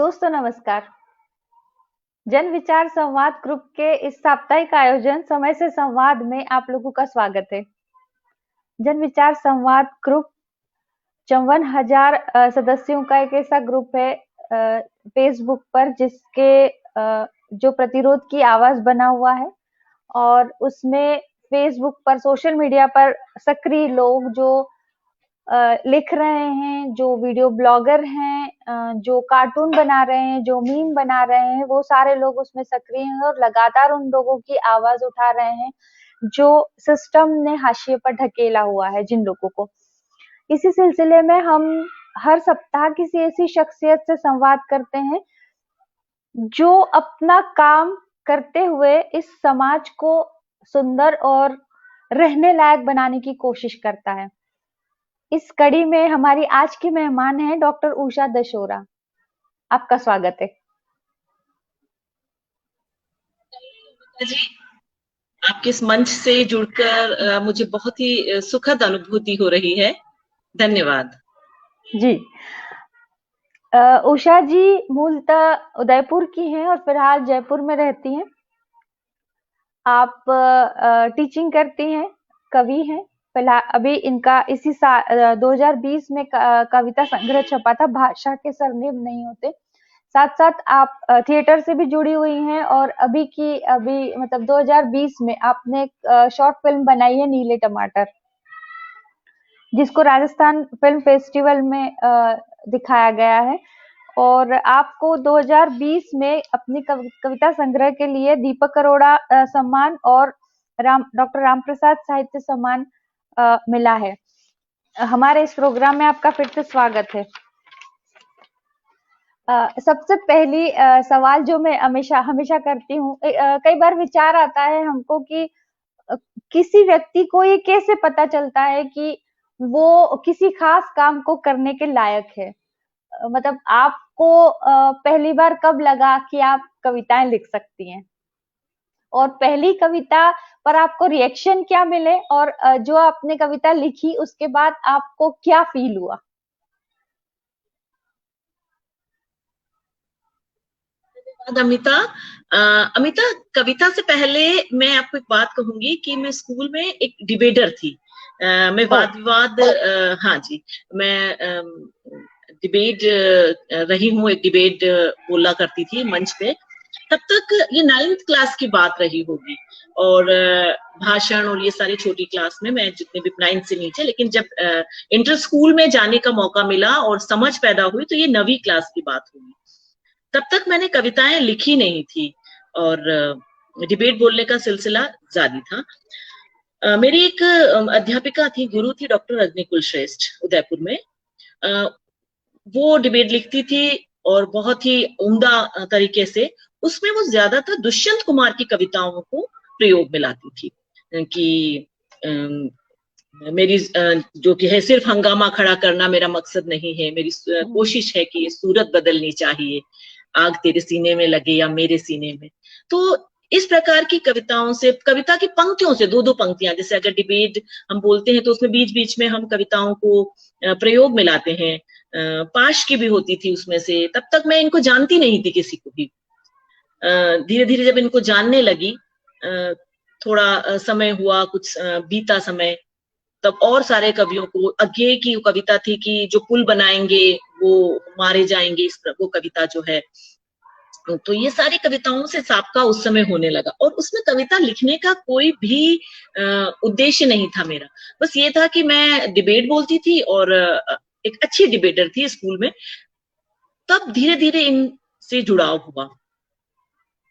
दोस्तों नमस्कार। जन विचार संवाद ग्रुप के इस साप्ताहिक आयोजन समय से संवाद में आप लोगों का स्वागत है। जन विचार संवाद ग्रुप 54,000 सदस्यों का एक ऐसा ग्रुप है फेसबुक पर जिसके जो प्रतिरोध की आवाज बना हुआ है और उसमें फेसबुक पर सोशल मीडिया पर सक्रिय लोग जो लिख रहे हैं, जो वीडियो ब्लॉगर हैं, जो कार्टून बना रहे हैं, जो मीम बना रहे हैं, वो सारे लोग उसमें सक्रिय हैं और लगातार उन लोगों की आवाज उठा रहे हैं, जो सिस्टम ने हाशिए पर ढकेला हुआ है जिन लोगों को। इसी सिलसिले में हम हर सप्ताह किसी ऐसी शख्सियत से संवाद करते हैं, जो अपना काम करते हुए इस समाज को सुंदर और रहने लायक बनाने की कोशिश करता है। इस कड़ी में हमारी आज की मेहमान है डॉक्टर उषा दशोरा। आपका स्वागत है। जी, आपके इस मंच से जुड़कर मुझे बहुत ही सुखद अनुभूति हो रही है। धन्यवाद जी। उषा जी मूलतः उदयपुर की हैं और फिलहाल जयपुर में रहती हैं। आप टीचिंग करती हैं, कवि हैं। फिलहाल अभी इनका इसी साल 2020 में कविता संग्रह छपा था, भाषा के सरनेम नहीं होते। साथ साथ आप थिएटर से भी जुड़ी हुई हैं और अभी मतलब 2020 में आपने एक शॉर्ट फिल्म बनाई है नीले टमाटर, जिसको राजस्थान फिल्म फेस्टिवल में दिखाया गया है। और आपको 2020 में अपनी कविता संग्रह के लिए दीपक अरोड़ा सम्मान और डॉक्टर रामप्रसाद साहित्य सम्मान मिला है। हमारे इस प्रोग्राम में आपका फिर से स्वागत है। सबसे पहली सवाल जो मैं हमेशा हमेशा करती हूँ, कई बार विचार आता है हमको कि किसी व्यक्ति को ये कैसे पता चलता है कि वो किसी खास काम को करने के लायक है। मतलब आपको पहली बार कब लगा कि आप कविताएं लिख सकती हैं, और पहली कविता पर आपको रिएक्शन क्या मिले, और जो आपने कविता लिखी उसके बाद आपको क्या फील हुआ? अमिता। अमिता, कविता से पहले मैं आपको एक बात कहूंगी कि मैं स्कूल में एक डिबेटर थी। मैं वाद विवाद हाँ जी, मैं डिबेट रही हूँ, एक डिबेट बोला करती थी मंच पे। तब तक ये 9th क्लास की बात रही होगी, और भाषण और ये सारी छोटी क्लास में मैं जितने भी 9th से नीचे, लेकिन जब इंटर स्कूल में जाने का मौका मिला और समझ पैदा हुई तो ये 9वीं क्लास की बात हुई। तब तक मैंने कविताएं लिखी नहीं थी और डिबेट बोलने का सिलसिला जारी था। मेरी एक अध्यापिका थी, गुरु थी, डॉक्टर रजनी कुलश्रेष्ठ, उदयपुर में। वो डिबेट लिखती थी और बहुत ही उम्दा तरीके से। उसमें वो ज्यादातर दुष्यंत कुमार की कविताओं को प्रयोग में लाती थी कि मेरी जो कि है, सिर्फ हंगामा खड़ा करना मेरा मकसद नहीं है, मेरी कोशिश है कि ये सूरत बदलनी चाहिए, आग तेरे सीने में लगे या मेरे सीने में। तो इस प्रकार की कविताओं से, कविता की पंक्तियों से, दो दो पंक्तियां, जैसे अगर डिबेट हम बोलते हैं तो उसमें बीच बीच में हम कविताओं को प्रयोग में लाते हैं। पाश की भी होती थी उसमें से। तब तक मैं इनको जानती नहीं थी किसी को भी। धीरे धीरे जब इनको जानने लगी, थोड़ा समय हुआ, कुछ बीता समय, तब और सारे कवियों को, अज्ञे की कविता थी कि जो पुल बनाएंगे वो मारे जाएंगे, इस वो कविता जो है। तो ये सारी कविताओं से साबका उस समय होने लगा, और उसमें कविता लिखने का कोई भी उद्देश्य नहीं था मेरा। बस ये था कि मैं डिबेट बोलती थी और एक अच्छी डिबेटर थी स्कूल में। तब धीरे धीरे इनसे जुड़ाव हुआ।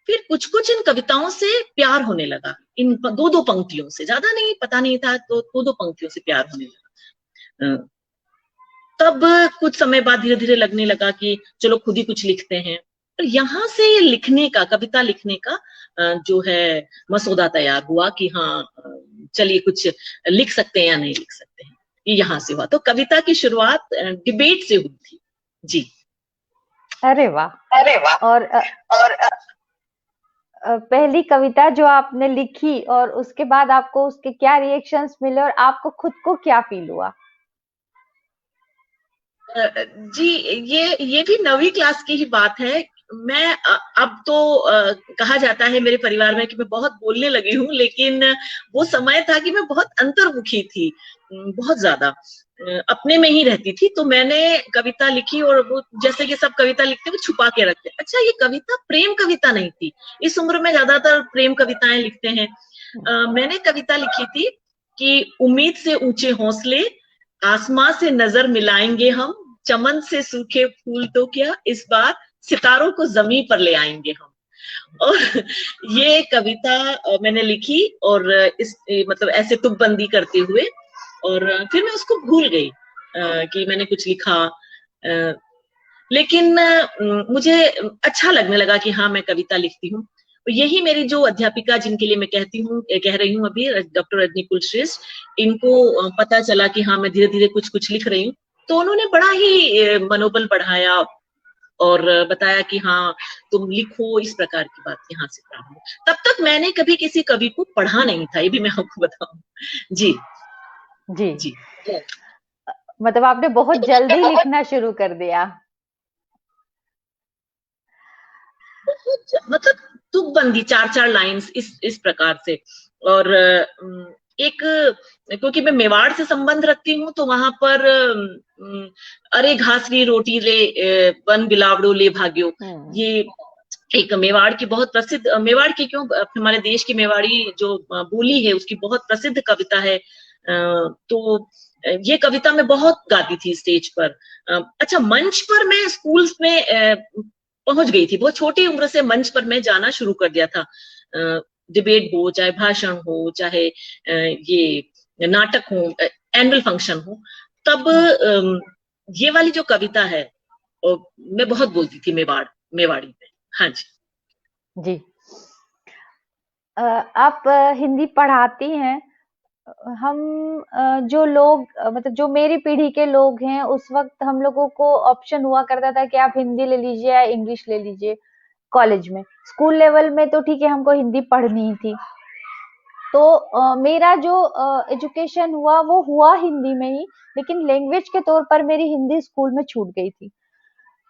फिर कुछ कुछ इन कविताओं से प्यार होने लगा, इन दो दो पंक्तियों से, ज्यादा नहीं, पता नहीं था, तो दो दो पंक्तियों से प्यार होने लगा। तब कुछ समय बाद धीरे धीरे लगने लगा कि चलो खुद ही कुछ लिखते हैं। और यहाँ से लिखने का, कविता लिखने का जो है मसौदा तैयार हुआ कि हाँ, चलिए कुछ लिख सकते हैं या नहीं लिख सकते हैं। ये यहाँ से हुआ। तो कविता की शुरुआत डिबेट से हुई थी। जी। अरे वाह, अरे वाह। और पहली कविता जो आपने लिखी और उसके बाद आपको उसके क्या रिएक्शंस मिले और आपको खुद को क्या फील हुआ? जी, ये भी 9वीं क्लास की ही बात है। मैं अब तो कहा जाता है मेरे परिवार में कि मैं बहुत बोलने लगी हूँ, लेकिन वो समय था कि मैं बहुत अंतर्मुखी थी, बहुत ज्यादा अपने में ही रहती थी। तो मैंने कविता लिखी, और वो जैसे कि सब कविता लिखते हैं वो छुपा के रखते हैं। अच्छा, ये कविता प्रेम कविता नहीं थी। इस उम्र में ज्यादातर प्रेम कविताएं लिखते हैं। मैंने कविता लिखी थी कि उम्मीद से ऊंचे हौसले, आसमां से नजर मिलाएंगे हम, चमन से सूखे फूल तो क्या, इस बार सितारों को जमीन पर ले आएंगे हम। और ये कविता मैंने लिखी, और मतलब ऐसे तुकबंदी करते हुए, और फिर मैं उसको भूल गई कि मैंने कुछ लिखा। लेकिन मुझे अच्छा लगने लगा कि हाँ, मैं कविता लिखती हूँ। तो यही मेरी जो अध्यापिका, जिनके लिए मैं कह रही हूँ अभी, डॉक्टर रजनी कुलश्रेष्ठ, इनको पता चला कि हाँ, मैं धीरे धीरे कुछ कुछ लिख रही हूँ। तो उन्होंने बड़ा ही मनोबल बढ़ाया, और बताया कि हाँ, तुम लिखो, इस प्रकार की बात यहाँ से प्रारंभ हुई। तब तक मैंने कभी किसी कवि को पढ़ा नहीं था, ये भी मैं आपको बताऊं। जी। जी। जी। मतलब आपने बहुत जल्दी लिखना शुरू कर दिया। मतलब तुकबंदी, चार चार लाइंस, इस प्रकार से। और एक, क्योंकि मैं मेवाड़ से संबंध रखती हूँ, तो वहां पर अरे घासरी रोटी ले, वन बिलावड़ो ले भाग्यो, हम्म। ये एक मेवाड़ की बहुत प्रसिद्ध, मेवाड़ की क्यों, हमारे देश की मेवाड़ी जो बोली है उसकी बहुत प्रसिद्ध कविता है। तो ये कविता मैं बहुत गाती थी स्टेज पर। अच्छा, मंच पर मैं स्कूल्स में पहुंच गई थी। बहुत छोटी उम्र से मंच पर मैं जाना शुरू कर दिया था। डिबेट हो, चाहे भाषण हो, चाहे ये नाटक हो, एनुअल फंक्शन हो, तब ये वाली जो कविता है, मैं बहुत बोलती थी मेवाड़ी में। हाँ जी। जी। आप हिंदी पढ़ाती हैं। हम जो लोग मतलब जो मेरी पीढ़ी के लोग हैं, उस वक्त हम लोगों को ऑप्शन हुआ करता था कि आप हिंदी ले लीजिए या इंग्लिश ले लीजिए कॉलेज में। स्कूल लेवल में तो ठीक है, हमको हिंदी पढ़नी ही थी। तो मेरा जो एजुकेशन हुआ वो हुआ हिंदी में ही, लेकिन लैंग्वेज के तौर पर मेरी हिंदी स्कूल में छूट गई थी।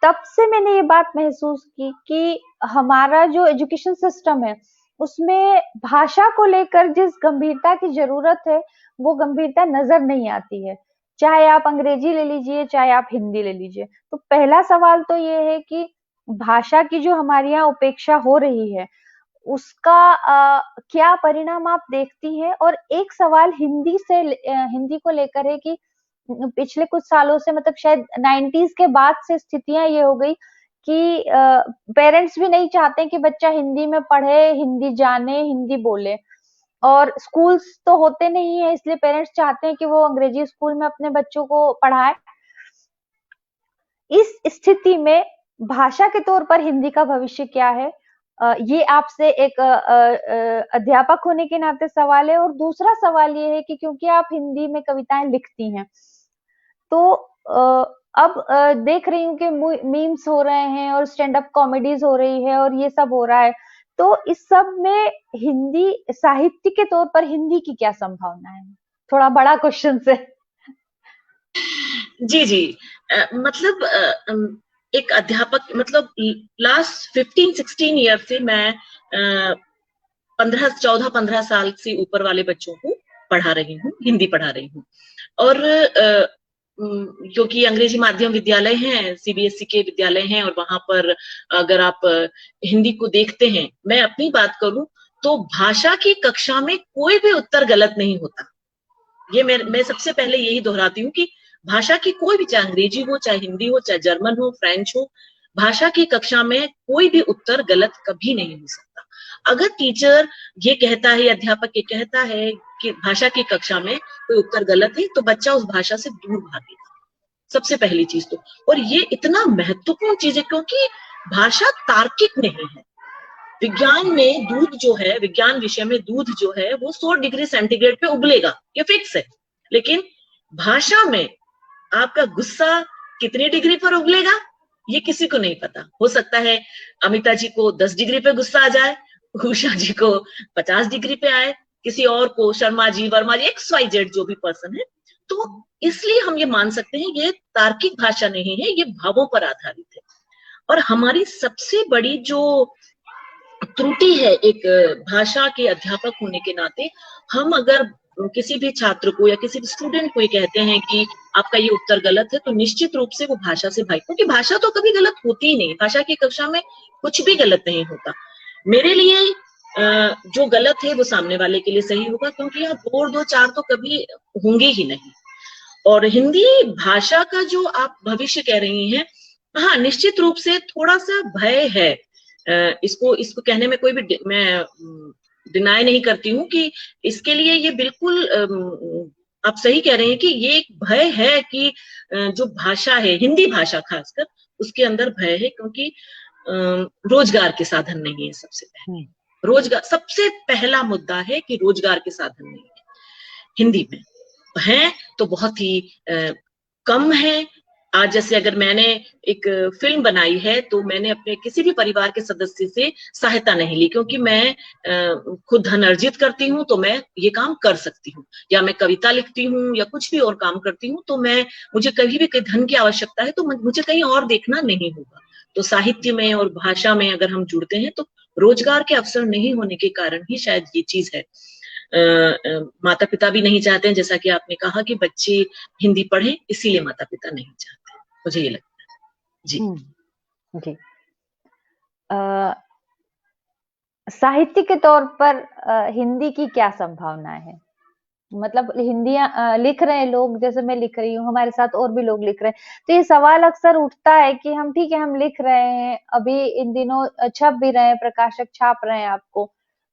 तब से मैंने ये बात महसूस की कि हमारा जो एजुकेशन सिस्टम है, उसमें भाषा को लेकर जिस गंभीरता की जरूरत है, वो गंभीरता नजर नहीं आती है। चाहे आप अंग्रेजी ले लीजिए, चाहे आप हिंदी ले लीजिए। तो पहला सवाल तो ये है कि भाषा की जो हमारे यहाँ उपेक्षा हो रही है, उसका क्या परिणाम आप देखती हैं? और एक सवाल हिंदी को लेकर है कि पिछले कुछ सालों से, मतलब शायद 90s के बाद से स्थितियां ये हो गई कि पेरेंट्स भी नहीं चाहते कि बच्चा हिंदी में पढ़े, हिंदी जाने, हिंदी बोले। और स्कूल्स तो होते नहीं है, इसलिए पेरेंट्स चाहते हैं कि वो अंग्रेजी स्कूल में अपने बच्चों को पढ़ाए। इस स्थिति में भाषा के तौर पर हिंदी का भविष्य क्या है? ये आपसे एक अध्यापक होने के नाते सवाल है। और दूसरा सवाल ये है कि क्योंकि आप हिंदी में कविताएं लिखती हैं, तो अब देख रही हूँ कि मीम्स हो रहे हैं और स्टैंड अप कॉमेडीज हो रही है और ये सब हो रहा है। तो इस सब में हिंदी साहित्य के तौर पर हिंदी की क्या संभावना है? थोड़ा बड़ा क्वेश्चन से। जी जी। मतलब एक अध्यापक, मतलब लास्ट 15-16 ईयर से मैं 14-15 साल से ऊपर वाले बच्चों को पढ़ा रही हूँ, हिंदी पढ़ा रही हूँ। और क्योंकि अंग्रेजी माध्यम विद्यालय हैं, सीबीएसई के विद्यालय हैं, और वहां पर अगर आप हिंदी को देखते हैं, मैं अपनी बात करूं तो भाषा की कक्षा में कोई भी उत्तर गलत नहीं होता। ये मैं सबसे पहले यही दोहराती हूँ कि भाषा की कोई भी, चाहे अंग्रेजी हो, चाहे हिंदी हो, चाहे जर्मन हो, फ्रेंच हो, भाषा की कक्षा में कोई भी उत्तर गलत कभी नहीं हो सकता। अगर टीचर ये कहता है, अध्यापक ये कहता है कि भाषा की कक्षा में कोई उत्तर गलत है, तो बच्चा उस भाषा से दूर भागेगा, सबसे पहली चीज तो। और ये इतना महत्वपूर्ण चीज है, क्योंकि भाषा तार्किक नहीं है। विज्ञान में दूध जो है, विज्ञान विषय में दूध जो है वो 100 डिग्री सेंटीग्रेड पे उबलेगा, ये फिक्स है। लेकिन भाषा में आपका गुस्सा कितनी डिग्री पर उबलेगा, ये किसी को नहीं पता। हो सकता है अमिता जी को 10 डिग्री पे गुस्सा आ जाए, उषा जी को 50 डिग्री पे आए, किसी और को, शर्मा जी, वर्मा जी, XYZ जो भी पर्सन है। तो इसलिए हम ये मान सकते हैं ये तार्किक भाषा नहीं है, ये भावों पर आधारित है। और हमारी सबसे बड़ी जो त्रुटि है एक भाषा के अध्यापक होने के नाते, हम अगर किसी भी छात्र को या किसी भी स्टूडेंट को ये कहते हैं कि आपका ये उत्तर गलत है, तो निश्चित रूप से वो भाषा से भाई, क्योंकि भाषा तो कभी गलत होती ही नहीं, भाषा की कक्षा में कुछ भी गलत नहीं होता। मेरे लिए जो गलत है वो सामने वाले के लिए सही होगा, क्योंकि यहाँ 2 और 2 4 तो कभी होंगे ही नहीं। और हिंदी भाषा का जो आप भविष्य कह रही हैं, हाँ निश्चित रूप से थोड़ा सा भय है। इसको कहने में कोई भी मैं डिनाई नहीं करती हूँ कि इसके लिए ये बिल्कुल आप सही कह रहे हैं कि ये एक भय है कि जो भाषा है, हिंदी भाषा खासकर, उसके अंदर भय है, क्योंकि रोजगार के साधन नहीं है। सबसे पहले रोजगार, सबसे पहला मुद्दा है कि रोजगार के साधन नहीं है हिंदी में, है तो बहुत ही कम है। आज जैसे अगर मैंने एक फिल्म बनाई है तो मैंने अपने किसी भी परिवार के सदस्य से सहायता नहीं ली, क्योंकि मैं खुद धन अर्जित करती हूँ तो मैं ये काम कर सकती हूँ, या मैं कविता लिखती हूँ या कुछ भी और काम करती हूँ तो मुझे कभी भी धन की आवश्यकता है तो मुझे कहीं और देखना नहीं होगा। तो साहित्य में और भाषा में अगर हम जुड़ते हैं तो रोजगार के अवसर नहीं होने के कारण ही शायद ये चीज है। माता पिता भी नहीं चाहते हैं, जैसा कि आपने कहा कि बच्चे हिंदी पढ़ें, इसीलिए माता पिता नहीं चाहते, मुझे ये लगता है। जी जी। साहित्य के तौर पर हिंदी की क्या संभावना है? मतलब हिंदियां लिख रहे हैं लोग, जैसे मैं लिख रही हूँ, हमारे साथ और भी लोग लिख रहे हैं, तो ये सवाल अक्सर उठता है कि हम ठीक है, हम लिख रहे हैं, अभी इन दिनों छप भी रहे हैं, प्रकाशक छाप रहे हैं, आपको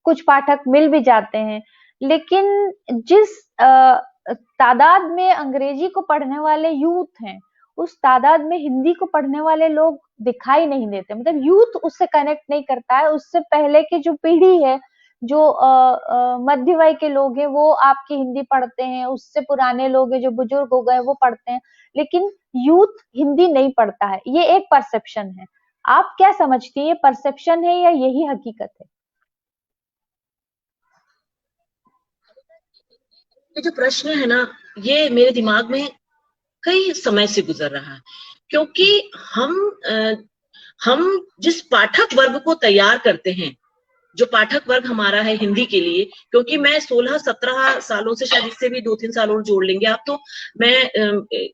कुछ पाठक मिल भी जाते हैं, लेकिन जिस तादाद में अंग्रेजी को पढ़ने वाले यूथ हैं, उस तादाद में हिंदी को पढ़ने वाले लोग दिखाई नहीं देते। मतलब यूथ उससे कनेक्ट नहीं करता है। उससे पहले की जो पीढ़ी है, जो मध्य वय के लोग हैं, वो आपकी हिंदी पढ़ते हैं, उससे पुराने लोग हैं जो बुजुर्ग हो गए वो पढ़ते हैं, लेकिन यूथ हिंदी नहीं पढ़ता है। ये एक परसेप्शन है। आप क्या समझती हैं, ये परसेप्शन है या यही हकीकत है? ये जो प्रश्न है ना, ये मेरे दिमाग में कई समय से गुजर रहा है, क्योंकि हम जिस पाठक वर्ग को तैयार करते हैं, जो पाठक वर्ग हमारा है हिंदी के लिए, क्योंकि मैं 16-17 सालों से, शायद इससे भी 2-3 साल और जोड़ लेंगे आप, तो मैं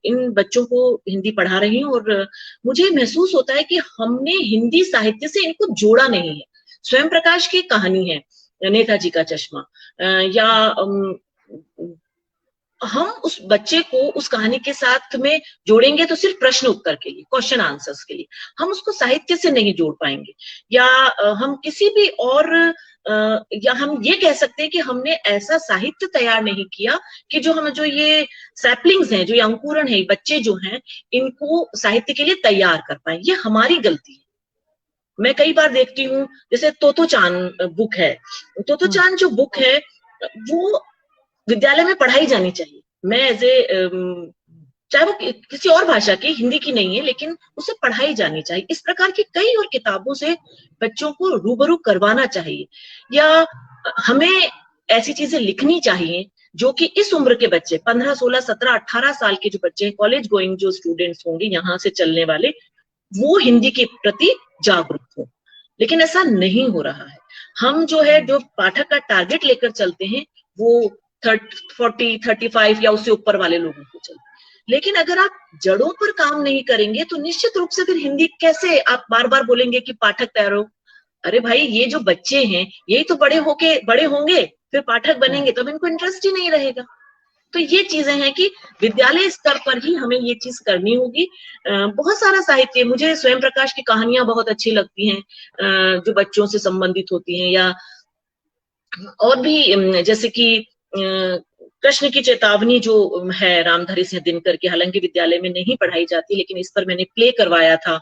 इन बच्चों को हिंदी पढ़ा रही हूँ, और मुझे महसूस होता है कि हमने हिंदी साहित्य से इनको जोड़ा नहीं है। स्वयं प्रकाश की कहानी है नेताजी का चश्मा, या हम उस बच्चे को उस कहानी के साथ में जोड़ेंगे तो सिर्फ प्रश्न उत्तर के लिए, क्वेश्चन आंसर्स के लिए, हम उसको साहित्य से नहीं जोड़ पाएंगे। या हम किसी भी और या हम ये कह सकते हैं कि हमने ऐसा साहित्य तैयार नहीं किया कि जो ये सैपलिंग्स हैं, जो ये अंकुरण है, बच्चे जो हैं, इनको साहित्य के लिए तैयार कर पाए। ये हमारी गलती है। मैं कई बार देखती हूँ, जैसे तोतो चांद बुक है, तोतो चांद जो बुक है वो विद्यालय में पढ़ाई जानी चाहिए। मैं चाहे वो किसी और भाषा की, हिंदी की नहीं है, लेकिन उसे पढ़ाई जानी चाहिए। इस प्रकार की कई और किताबों से बच्चों को रूबरू करवाना चाहिए, या हमें ऐसी चीजें लिखनी चाहिए जो कि इस उम्र के बच्चे, 15, 16, 17, 18 साल के जो बच्चे, कॉलेज गोइंग जो स्टूडेंट्स होंगे यहाँ से चलने वाले, वो हिंदी के प्रति जागरूक हो। लेकिन ऐसा नहीं हो रहा है। हम जो पाठक का टारगेट लेकर चलते हैं वो 40, 35 या उससे ऊपर वाले लोगों को चलते। लेकिन अगर आप जड़ों पर काम नहीं करेंगे तो निश्चित रूप से फिर हिंदी कैसे, आप बार बार बोलेंगे कि पाठक तैयार हो। अरे भाई, ये जो बच्चे हैं यही तो बड़े होंगे, फिर पाठक बनेंगे, तब इनको इंटरेस्ट ही नहीं रहेगा। तो ये चीजें हैं कि विद्यालय स्तर पर ही हमें ये चीज करनी होगी। बहुत सारा साहित्य, मुझे स्वयं प्रकाश की कहानियां बहुत अच्छी लगती हैं, जो बच्चों से संबंधित होती हैं, या और भी जैसे कि कृष्ण की चेतावनी जो है रामधारी सिंह दिनकर की, हालांकि विद्यालय में नहीं पढ़ाई जाती, लेकिन इस पर मैंने प्ले करवाया था।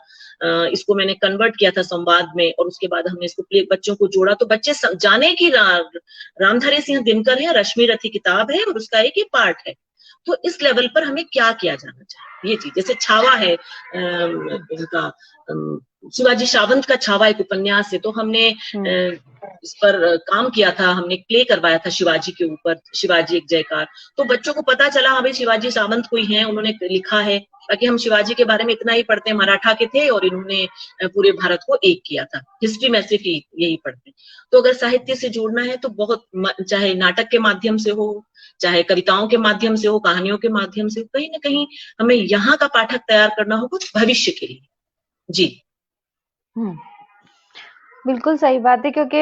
इसको मैंने कन्वर्ट किया था संवाद में, और उसके बाद हमने इसको प्ले बच्चों को जोड़ा, तो बच्चे जाने की रामधारी सिंह दिनकर है, रश्मि रथी किताब है और उसका एक ही पार्ट है। तो इस लेवल पर हमें क्या किया जाना चाहिए, ये चीज, जैसे छावा है इनका शिवाजी सावंत का छावा एक उपन्यास है, तो हमने इस पर काम किया था, हमने प्ले करवाया था शिवाजी के ऊपर, शिवाजी एक जयकार। तो बच्चों को पता चला हाँ भाई शिवाजी सावंत कोई है, उन्होंने लिखा है, ताकि हम शिवाजी के बारे में इतना ही पढ़ते हैं, मराठा के थे और इन्होंने पूरे भारत को एक किया था। हिस्ट्री में सिर्फ यही पढ़ते हैं। तो अगर साहित्य से जोड़ना है तो बहुत, चाहे नाटक के माध्यम से हो, चाहे कविताओं के माध्यम से हो, कहानियों के माध्यम से हो, कहीं ना कहीं हमें यहाँ का पाठक तैयार करना होगा भविष्य के लिए। जी बिल्कुल सही बात है, क्योंकि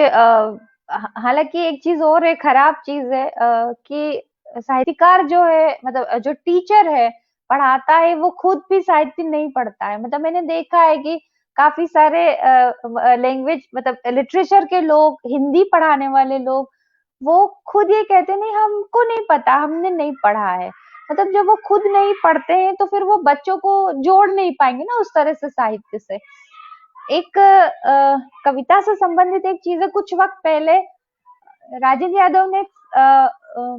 हालांकि एक चीज और है, खराब चीज है कि साहित्यकार जो है, मतलब जो टीचर है पढ़ाता है, वो खुद भी साहित्य नहीं पढ़ता है। मतलब मैंने देखा है कि काफी सारे लैंग्वेज, मतलब लिटरेचर के लोग, हिंदी पढ़ाने वाले लोग, वो खुद ये कहते नहीं हमको नहीं पता, हमने नहीं पढ़ा है। मतलब जब वो खुद नहीं पढ़ते हैं तो फिर वो बच्चों को जोड़ नहीं पाएंगे ना उस तरह से साहित्य से। एक कविता से संबंधित एक चीज है, कुछ वक्त पहले राजेंद्र यादव ने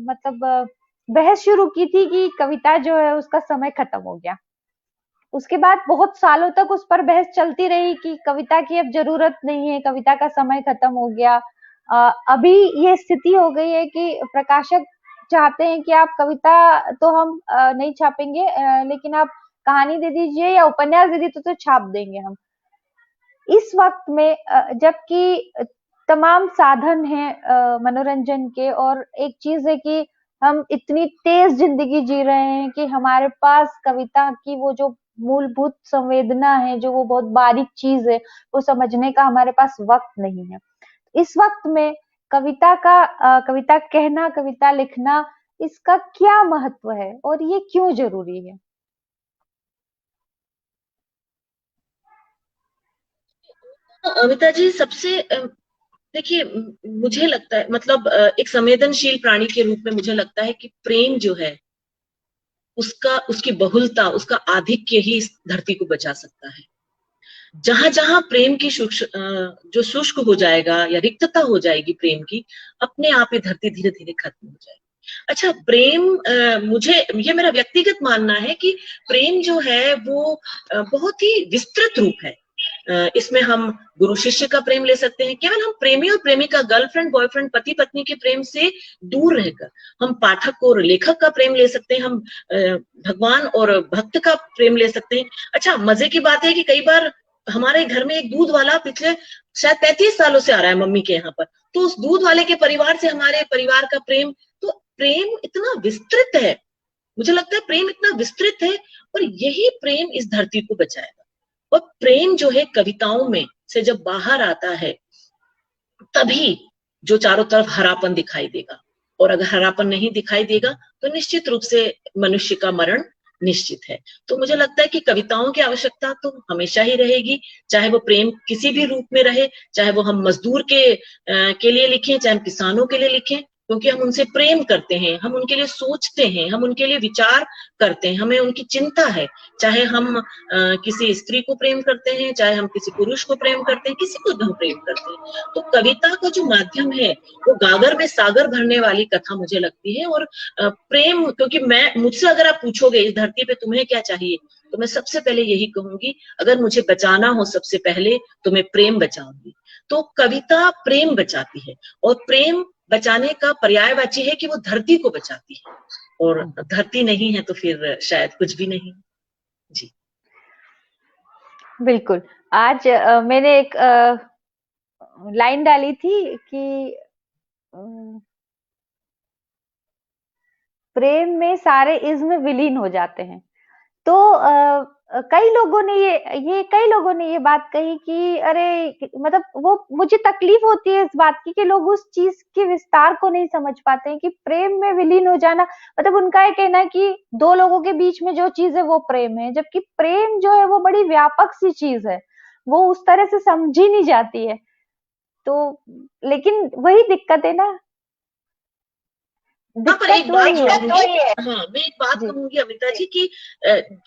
मतलब बहस शुरू की थी कि कविता जो है उसका समय खत्म हो गया। उसके बाद बहुत सालों तक उस पर बहस चलती रही कि कविता की अब जरूरत नहीं है, कविता का समय खत्म हो गया। अभी ये स्थिति हो गई है कि प्रकाशक चाहते हैं कि आप कविता तो हम नहीं छापेंगे, लेकिन आप कहानी दे दीजिए या उपन्यास दे दीजिए तो छाप देंगे हम। इस वक्त में जबकि तमाम साधन हैं मनोरंजन के, और एक चीज है कि हम इतनी तेज जिंदगी जी रहे हैं कि हमारे पास कविता की वो जो मूलभूत संवेदना है, जो वो बहुत बारीक चीज है, वो समझने का हमारे पास वक्त नहीं है। इस वक्त में कविता कहना, कविता लिखना, इसका क्या महत्व है और ये क्यों जरूरी है? अमिता जी, सबसे देखिए, मुझे लगता है, मतलब एक संवेदनशील प्राणी के रूप में मुझे लगता है कि प्रेम जो है उसका, उसकी बहुलता, उसका आधिक्य ही इस धरती को बचा सकता है। जहां जहां प्रेम की जो शुष्क हो जाएगा या रिक्तता हो जाएगी प्रेम की, अपने आप ये धरती धीरे धीरे खत्म हो जाएगी। अच्छा, प्रेम, मुझे ये मेरा व्यक्तिगत मानना है कि प्रेम जो है वो बहुत ही विस्तृत रूप है। इसमें हम गुरु शिष्य का प्रेम ले सकते हैं, केवल हम प्रेमी और प्रेमिका, गर्लफ्रेंड बॉयफ्रेंड, पति पत्नी के प्रेम से दूर रहकर हम पाठक और लेखक का प्रेम ले सकते हैं, हम भगवान और भक्त का प्रेम ले सकते हैं। अच्छा, मजे की बात है कि कई बार हमारे घर में एक दूध वाला पिछले शायद 35 सालों से आ रहा है मम्मी के यहाँ पर, तो उस दूध वाले के परिवार से हमारे परिवार का प्रेम, तो प्रेम इतना विस्तृत है। मुझे लगता है प्रेम इतना विस्तृत है, और यही प्रेम इस धरती को बचाएगा। और प्रेम जो है कविताओं में से जब बाहर आता है, तभी जो चारों तरफ हरापन दिखाई देगा, और अगर हरापन नहीं दिखाई देगा तो निश्चित रूप से मनुष्य का मरण निश्चित है। तो मुझे लगता है कि कविताओं की आवश्यकता तो हमेशा ही रहेगी, चाहे वो प्रेम किसी भी रूप में रहे, चाहे वो हम मजदूर के लिए लिखें, चाहे हम किसानों के लिए लिखें, क्योंकि हम उनसे प्रेम करते हैं, हम उनके लिए सोचते हैं, हम उनके लिए विचार करते हैं, हमें उनकी चिंता है। चाहे हम किसी स्त्री को प्रेम करते हैं, चाहे हम किसी पुरुष को प्रेम करते हैं, किसी को हम प्रेम करते हैं। तो कविता का जो माध्यम है वो गागर में सागर भरने वाली कथा मुझे लगती है। और प्रेम, क्योंकि मुझसे अगर आप पूछोगे इस धरती पे तुम्हें क्या चाहिए, तो मैं सबसे पहले यही कहूंगी, अगर मुझे बचाना हो सबसे पहले तो मैं प्रेम बचाऊंगी। तो कविता प्रेम बचाती है, और प्रेम बचाने का पर्यायवाची है कि वो धरती को बचाती है, और धरती नहीं है तो फिर शायद कुछ भी नहीं। जी बिल्कुल। आज मैंने एक लाइन डाली थी कि प्रेम में सारे इज्म विलीन हो जाते हैं। तो कई लोगों ने ये बात कही कि अरे, मतलब वो, मुझे तकलीफ होती है इस बात की कि लोग उस चीज के विस्तार को नहीं समझ पाते हैं कि प्रेम में विलीन हो जाना, मतलब उनका ये कहना है कि दो लोगों के बीच में जो चीज है वो प्रेम है, जबकि प्रेम जो है वो बड़ी व्यापक सी चीज है, वो उस तरह से समझी नहीं जाती है। तो लेकिन वही दिक्कत है ना, हाँ, पर एक बात कहूंगी, है। हाँ मैं एक बात कहूंगी अमिता जी की,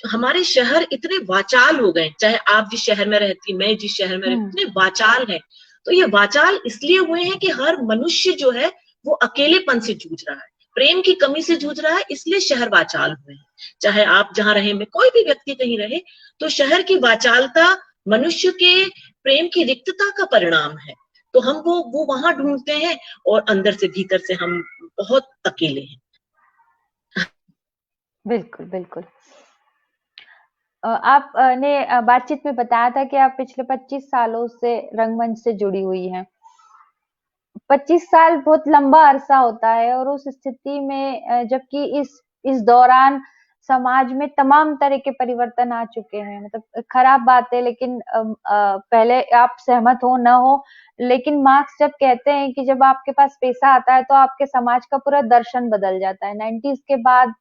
हमारे शहर इतने वाचाल हो गए, चाहे आप जिस शहर में रहती, मैं जिस शहर में रहती, इतने वाचाल हैं। तो ये वाचाल इसलिए हुए हैं कि हर मनुष्य जो है वो अकेलेपन से जूझ रहा है, प्रेम की कमी से जूझ रहा है, इसलिए शहर वाचाल हुए हैं। चाहे आप जहां रहे, में कोई भी व्यक्ति कहीं रहे, तो शहर की वाचालता मनुष्य के प्रेम की रिक्तता का परिणाम है। तो हम वो वहां ढूंढते हैं और अंदर से भीतर से हम बहुत अकेले हैं। बिल्कुल, बिल्कुल। आपने बातचीत में बताया था कि आप पिछले 25 सालों से रंगमंच से जुड़ी हुई हैं। 25 साल बहुत लंबा अरसा होता है और उस स्थिति में जबकि इस दौरान समाज में तमाम तरह के परिवर्तन आ चुके हैं। मतलब खराब बात है, लेकिन पहले आप सहमत हो न हो, लेकिन मार्क्स जब कहते हैं कि जब आपके पास पैसा आता है तो आपके समाज का पूरा दर्शन बदल जाता है। 90s के बाद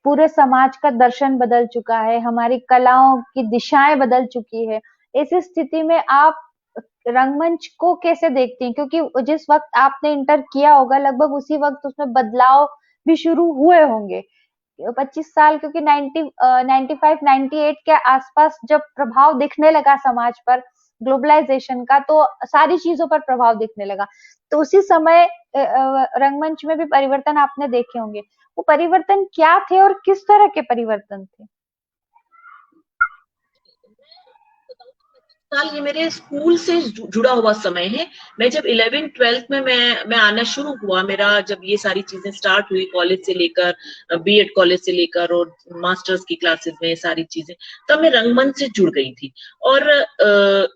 पूरे समाज का दर्शन बदल चुका है, हमारी कलाओं की दिशाएं बदल चुकी है। ऐसी स्थिति में आप रंगमंच को कैसे देखती हैं? क्योंकि जिस वक्त आपने इंटर किया होगा लगभग उसी वक्त उसमें बदलाव भी शुरू हुए होंगे। 25 साल, क्योंकि 95 98 के आसपास जब प्रभाव दिखने लगा समाज पर ग्लोबलाइजेशन का, तो सारी चीजों पर प्रभाव दिखने लगा। तो उसी समय रंगमंच में भी परिवर्तन आपने देखे होंगे। वो परिवर्तन क्या थे और किस तरह के परिवर्तन थे? साल ये मेरे स्कूल से जुड़ा हुआ समय है। मैं जब 11th 12th में मैं आना शुरू हुआ, मेरा जब ये सारी चीजें स्टार्ट हुई कॉलेज से लेकर बीएड कॉलेज से लेकर और मास्टर्स की क्लासेस में सारी चीजें, तब मैं रंगमंच से जुड़ गई थी। और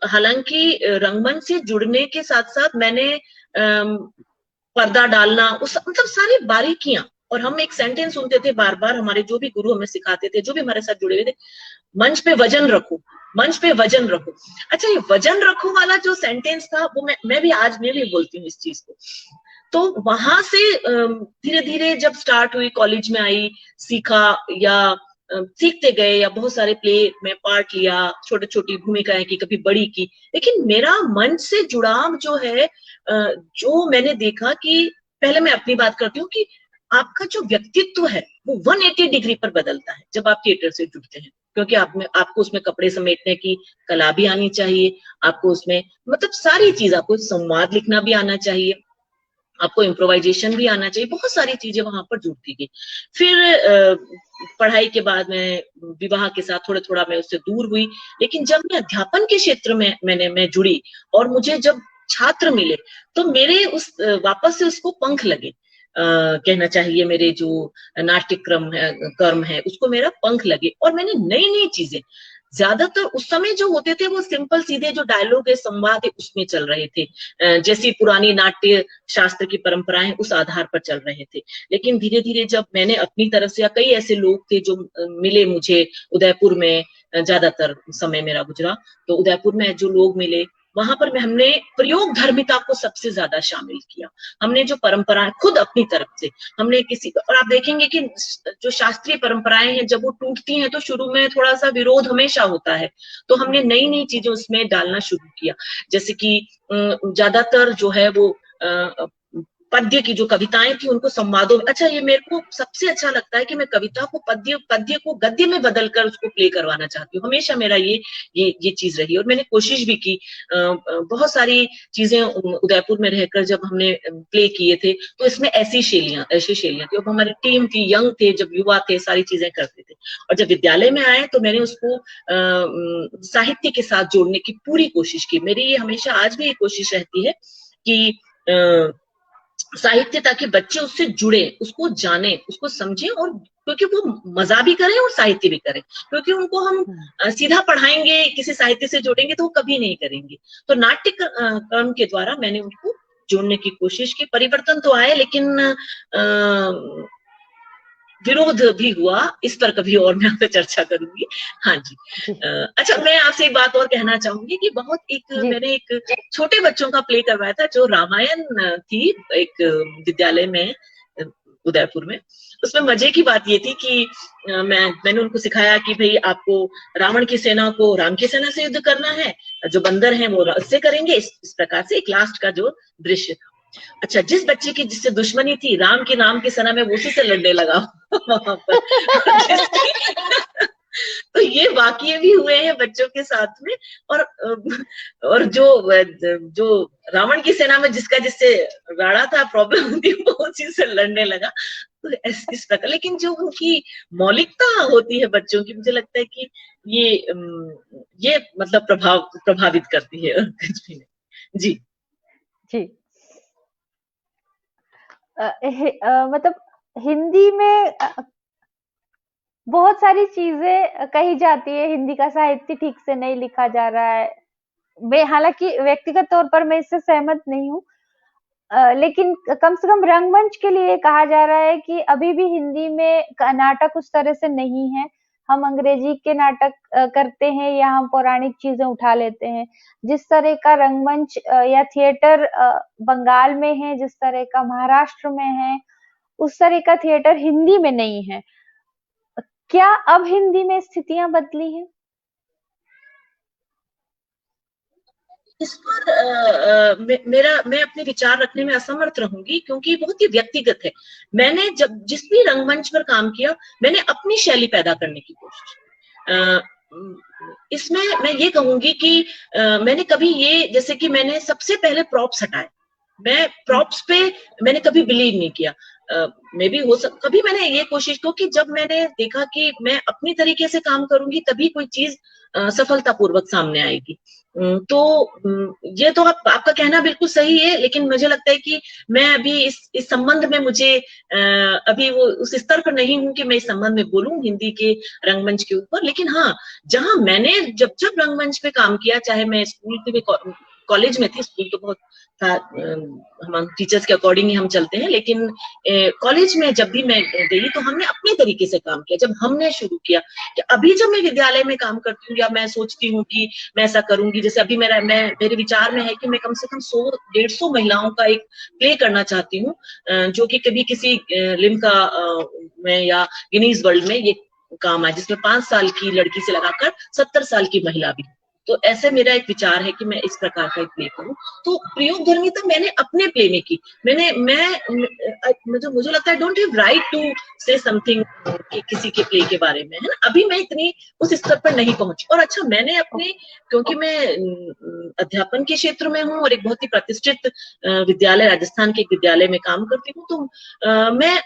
हालांकि रंगमंच से जुड़ने के साथ साथ मैंने पर्दा डालना, उस मतलब सारी बारीकियां, और हम एक सेंटेंस सुनते थे बार बार, हमारे जो भी गुरु हमें सिखाते थे, जो भी हमारे साथ जुड़े हुए थे, मंच पे वजन रखो, मंच पे वजन रखो। अच्छा, ये वजन रखो वाला जो सेंटेंस था वो मैं भी आज में भी बोलती हूँ इस चीज को। तो वहां से धीरे धीरे जब स्टार्ट हुई, कॉलेज में आई, सीखा, या सीखते गए, या बहुत सारे प्ले में पार्ट लिया, छोटी छोटी भूमिकाएं की, कभी बड़ी की। लेकिन मेरा मंच से जुड़ाव जो है, जो मैंने देखा कि पहले मैं अपनी बात करती हूँ कि आपका जो व्यक्तित्व है वो 180 डिग्री पर बदलता है जब आप थिएटर से जुड़ते हैं। क्योंकि आपको उसमें कपड़े समेटने की कला भी आनी चाहिए, आपको उसमें मतलब सारी चीज, आपको संवाद लिखना भी आना चाहिए, आपको इम्प्रोवाइजेशन भी आना चाहिए, बहुत सारी चीजें वहां पर जुड़ती गई। फिर पढ़ाई के बाद मैं विवाह के साथ थोड़ा थोड़ा मैं उससे दूर हुई। लेकिन जब मैं अध्यापन के क्षेत्र में मैं जुड़ी और मुझे जब छात्र मिले, तो मेरे उस वापस से उसको पंख लगे। कहना चाहिए मेरे जो नाट्य कर्म है उसको मेरा पंख लगे, और मैंने नई नई चीजें, ज्यादातर उस समय जो होते थे वो सिंपल सीधे जो डायलॉग है, संवाद है, उसमें चल रहे थे। जैसी पुरानी नाट्य शास्त्र की परंपराएं उस आधार पर चल रहे थे। लेकिन धीरे धीरे जब मैंने अपनी तरफ से, या कई ऐसे लोग थे जो मिले मुझे उदयपुर में, ज्यादातर समय मेरा गुजरा, तो उदयपुर में जो लोग मिले वहां पर हमने प्रयोग धर्मिता को सबसे ज्यादा शामिल किया। हमने जो परंपराएं खुद अपनी तरफ से हमने किसी, और आप देखेंगे कि जो शास्त्रीय परंपराएं हैं जब वो टूटती हैं तो शुरू में थोड़ा सा विरोध हमेशा होता है। तो हमने नई नई चीजें उसमें डालना शुरू किया। जैसे कि ज्यादातर जो है वो पद्य की जो कविताएं थी उनको संवादों में, अच्छा ये मेरे को सबसे अच्छा लगता है कि मैं कविता को पद्य को गद्य में बदलकर उसको प्ले करवाना चाहती हूँ। हमेशा मेरा ये चीज रही, और मैंने कोशिश भी की। बहुत सारी चीजें उदयपुर में रहकर जब हमने प्ले किए थे तो इसमें ऐसी शैलियां थी। अब हमारी टीम थी, यंग थे, जब युवा थे, सारी चीजें करते थे। और जब विद्यालय में आए तो मैंने उसको साहित्य के साथ जोड़ने की पूरी कोशिश की। मेरी ये हमेशा आज भी ये कोशिश रहती है कि साहित्य, ताकि बच्चे उससे जुड़े, उसको जाने, उसको समझें, और क्योंकि वो मजा भी करें और साहित्य भी करें। क्योंकि उनको हम सीधा पढ़ाएंगे, किसी साहित्य से जोड़ेंगे तो वो कभी नहीं करेंगे। तो नाट्य कर्म के द्वारा मैंने उनको जोड़ने की कोशिश की। परिवर्तन तो आए, लेकिन विरोध भी हुआ। इस पर कभी और मैं आपसे चर्चा करूंगी। हाँ जी। अच्छा, मैं आपसे एक बात और कहना चाहूंगी कि मैंने एक छोटे बच्चों का प्ले करवाया था, जो रामायण थी, एक विद्यालय में उदयपुर में। उसमें मजे की बात ये थी कि मैंने उनको सिखाया कि भाई आपको रावण की सेना को राम की सेना से युद्ध करना है, जो बंदर हैं वो उससे करेंगे, इस प्रकार से एक लास्ट का जो दृश्य था। अच्छा, जिस बच्चे की जिससे दुश्मनी थी, राम के नाम की सेना में वो उसी से लड़ने लगा वहां पर। तो ये वाकये भी हुए हैं बच्चों के साथ में। और जो रावण की सेना में जिससे राड़ा था, प्रॉब्लम थी, वो उसी से लड़ने लगा। तो इस प्रकार, लेकिन जो उनकी मौलिकता होती है बच्चों की, मुझे लगता है कि ये मतलब प्रभावित करती है कुछ भी नहीं। जी जी। मतलब हिंदी में बहुत सारी चीजें कही जाती है, हिंदी का साहित्य ठीक से नहीं लिखा जा रहा है। मैं हालांकि व्यक्तिगत तौर पर मैं इससे सहमत नहीं हूँ, लेकिन कम से कम रंगमंच के लिए कहा जा रहा है कि अभी भी हिंदी में नाटक उस तरह से नहीं है। हम अंग्रेजी के नाटक करते हैं या हम पौराणिक चीजें उठा लेते हैं। जिस तरह का रंगमंच या थिएटर बंगाल में है, जिस तरह का महाराष्ट्र में है, उस तरह का थिएटर हिंदी में नहीं है। क्या अब हिंदी में स्थितियां बदली हैं? इस पर मैं अपने विचार रखने में असमर्थ रहूंगी, क्योंकि बहुत ही व्यक्तिगत है। मैंने जब जिस भी रंगमंच पर काम किया, मैंने अपनी शैली पैदा करने की कोशिश की। इसमें मैं ये कहूंगी कि मैंने कभी ये, जैसे कि मैंने सबसे पहले प्रॉप्स हटाए। मैं प्रॉप्स पे मैंने कभी बिलीव नहीं किया। मे भी कभी मैंने ये कोशिश की कि जब मैंने देखा कि मैं अपनी तरीके से काम करूंगी तभी कोई चीज सफलतापूर्वक सामने आएगी। तो ये तो आपका कहना बिल्कुल सही है, लेकिन मुझे लगता है कि मैं अभी इस संबंध में मुझे अभी वो उस स्तर पर नहीं हूं कि मैं इस संबंध में बोलूं हिंदी के रंगमंच के ऊपर। लेकिन हाँ, जहां मैंने जब जब रंगमंच पे काम किया, चाहे मैं स्कूल के कॉलेज में थी, स्कूल तो बहुत था, हम टीचर्स के अकॉर्डिंग ही हम चलते हैं, लेकिन कॉलेज में जब भी मैं गई तो हमने अपने तरीके से काम किया। जब हमने शुरू किया कि अभी जब मैं विद्यालय में काम करती हूँ या मैं सोचती हूँ कि मैं ऐसा करूंगी, जैसे अभी मेरे विचार में है कि मैं कम से कम 100-150 महिलाओं का एक प्ले करना चाहती हूँ, जो कि कभी किसी लिम्का में या गिनीज वर्ल्ड में ये काम आए, जिसमें 5 साल की लड़की से लगाकर 70 साल की महिला भी। तो ऐसे मेरा एक विचार है कि मैं इस प्रकार का एक प्ले करूं। तो प्रयोग धर्मिता मैंने अपने प्ले में की। मुझे लगता है don't have right to say something किसी के प्ले के बारे में, है ना। अभी मैं इतनी उस स्तर पर नहीं पहुंची। और अच्छा, मैंने अपने, क्योंकि मैं अध्यापन के क्षेत्र में हूँ और एक बहुत ही प्रतिष्ठित विद्यालय, राजस्थान के एक विद्यालय में काम करती हूँ, तो मैं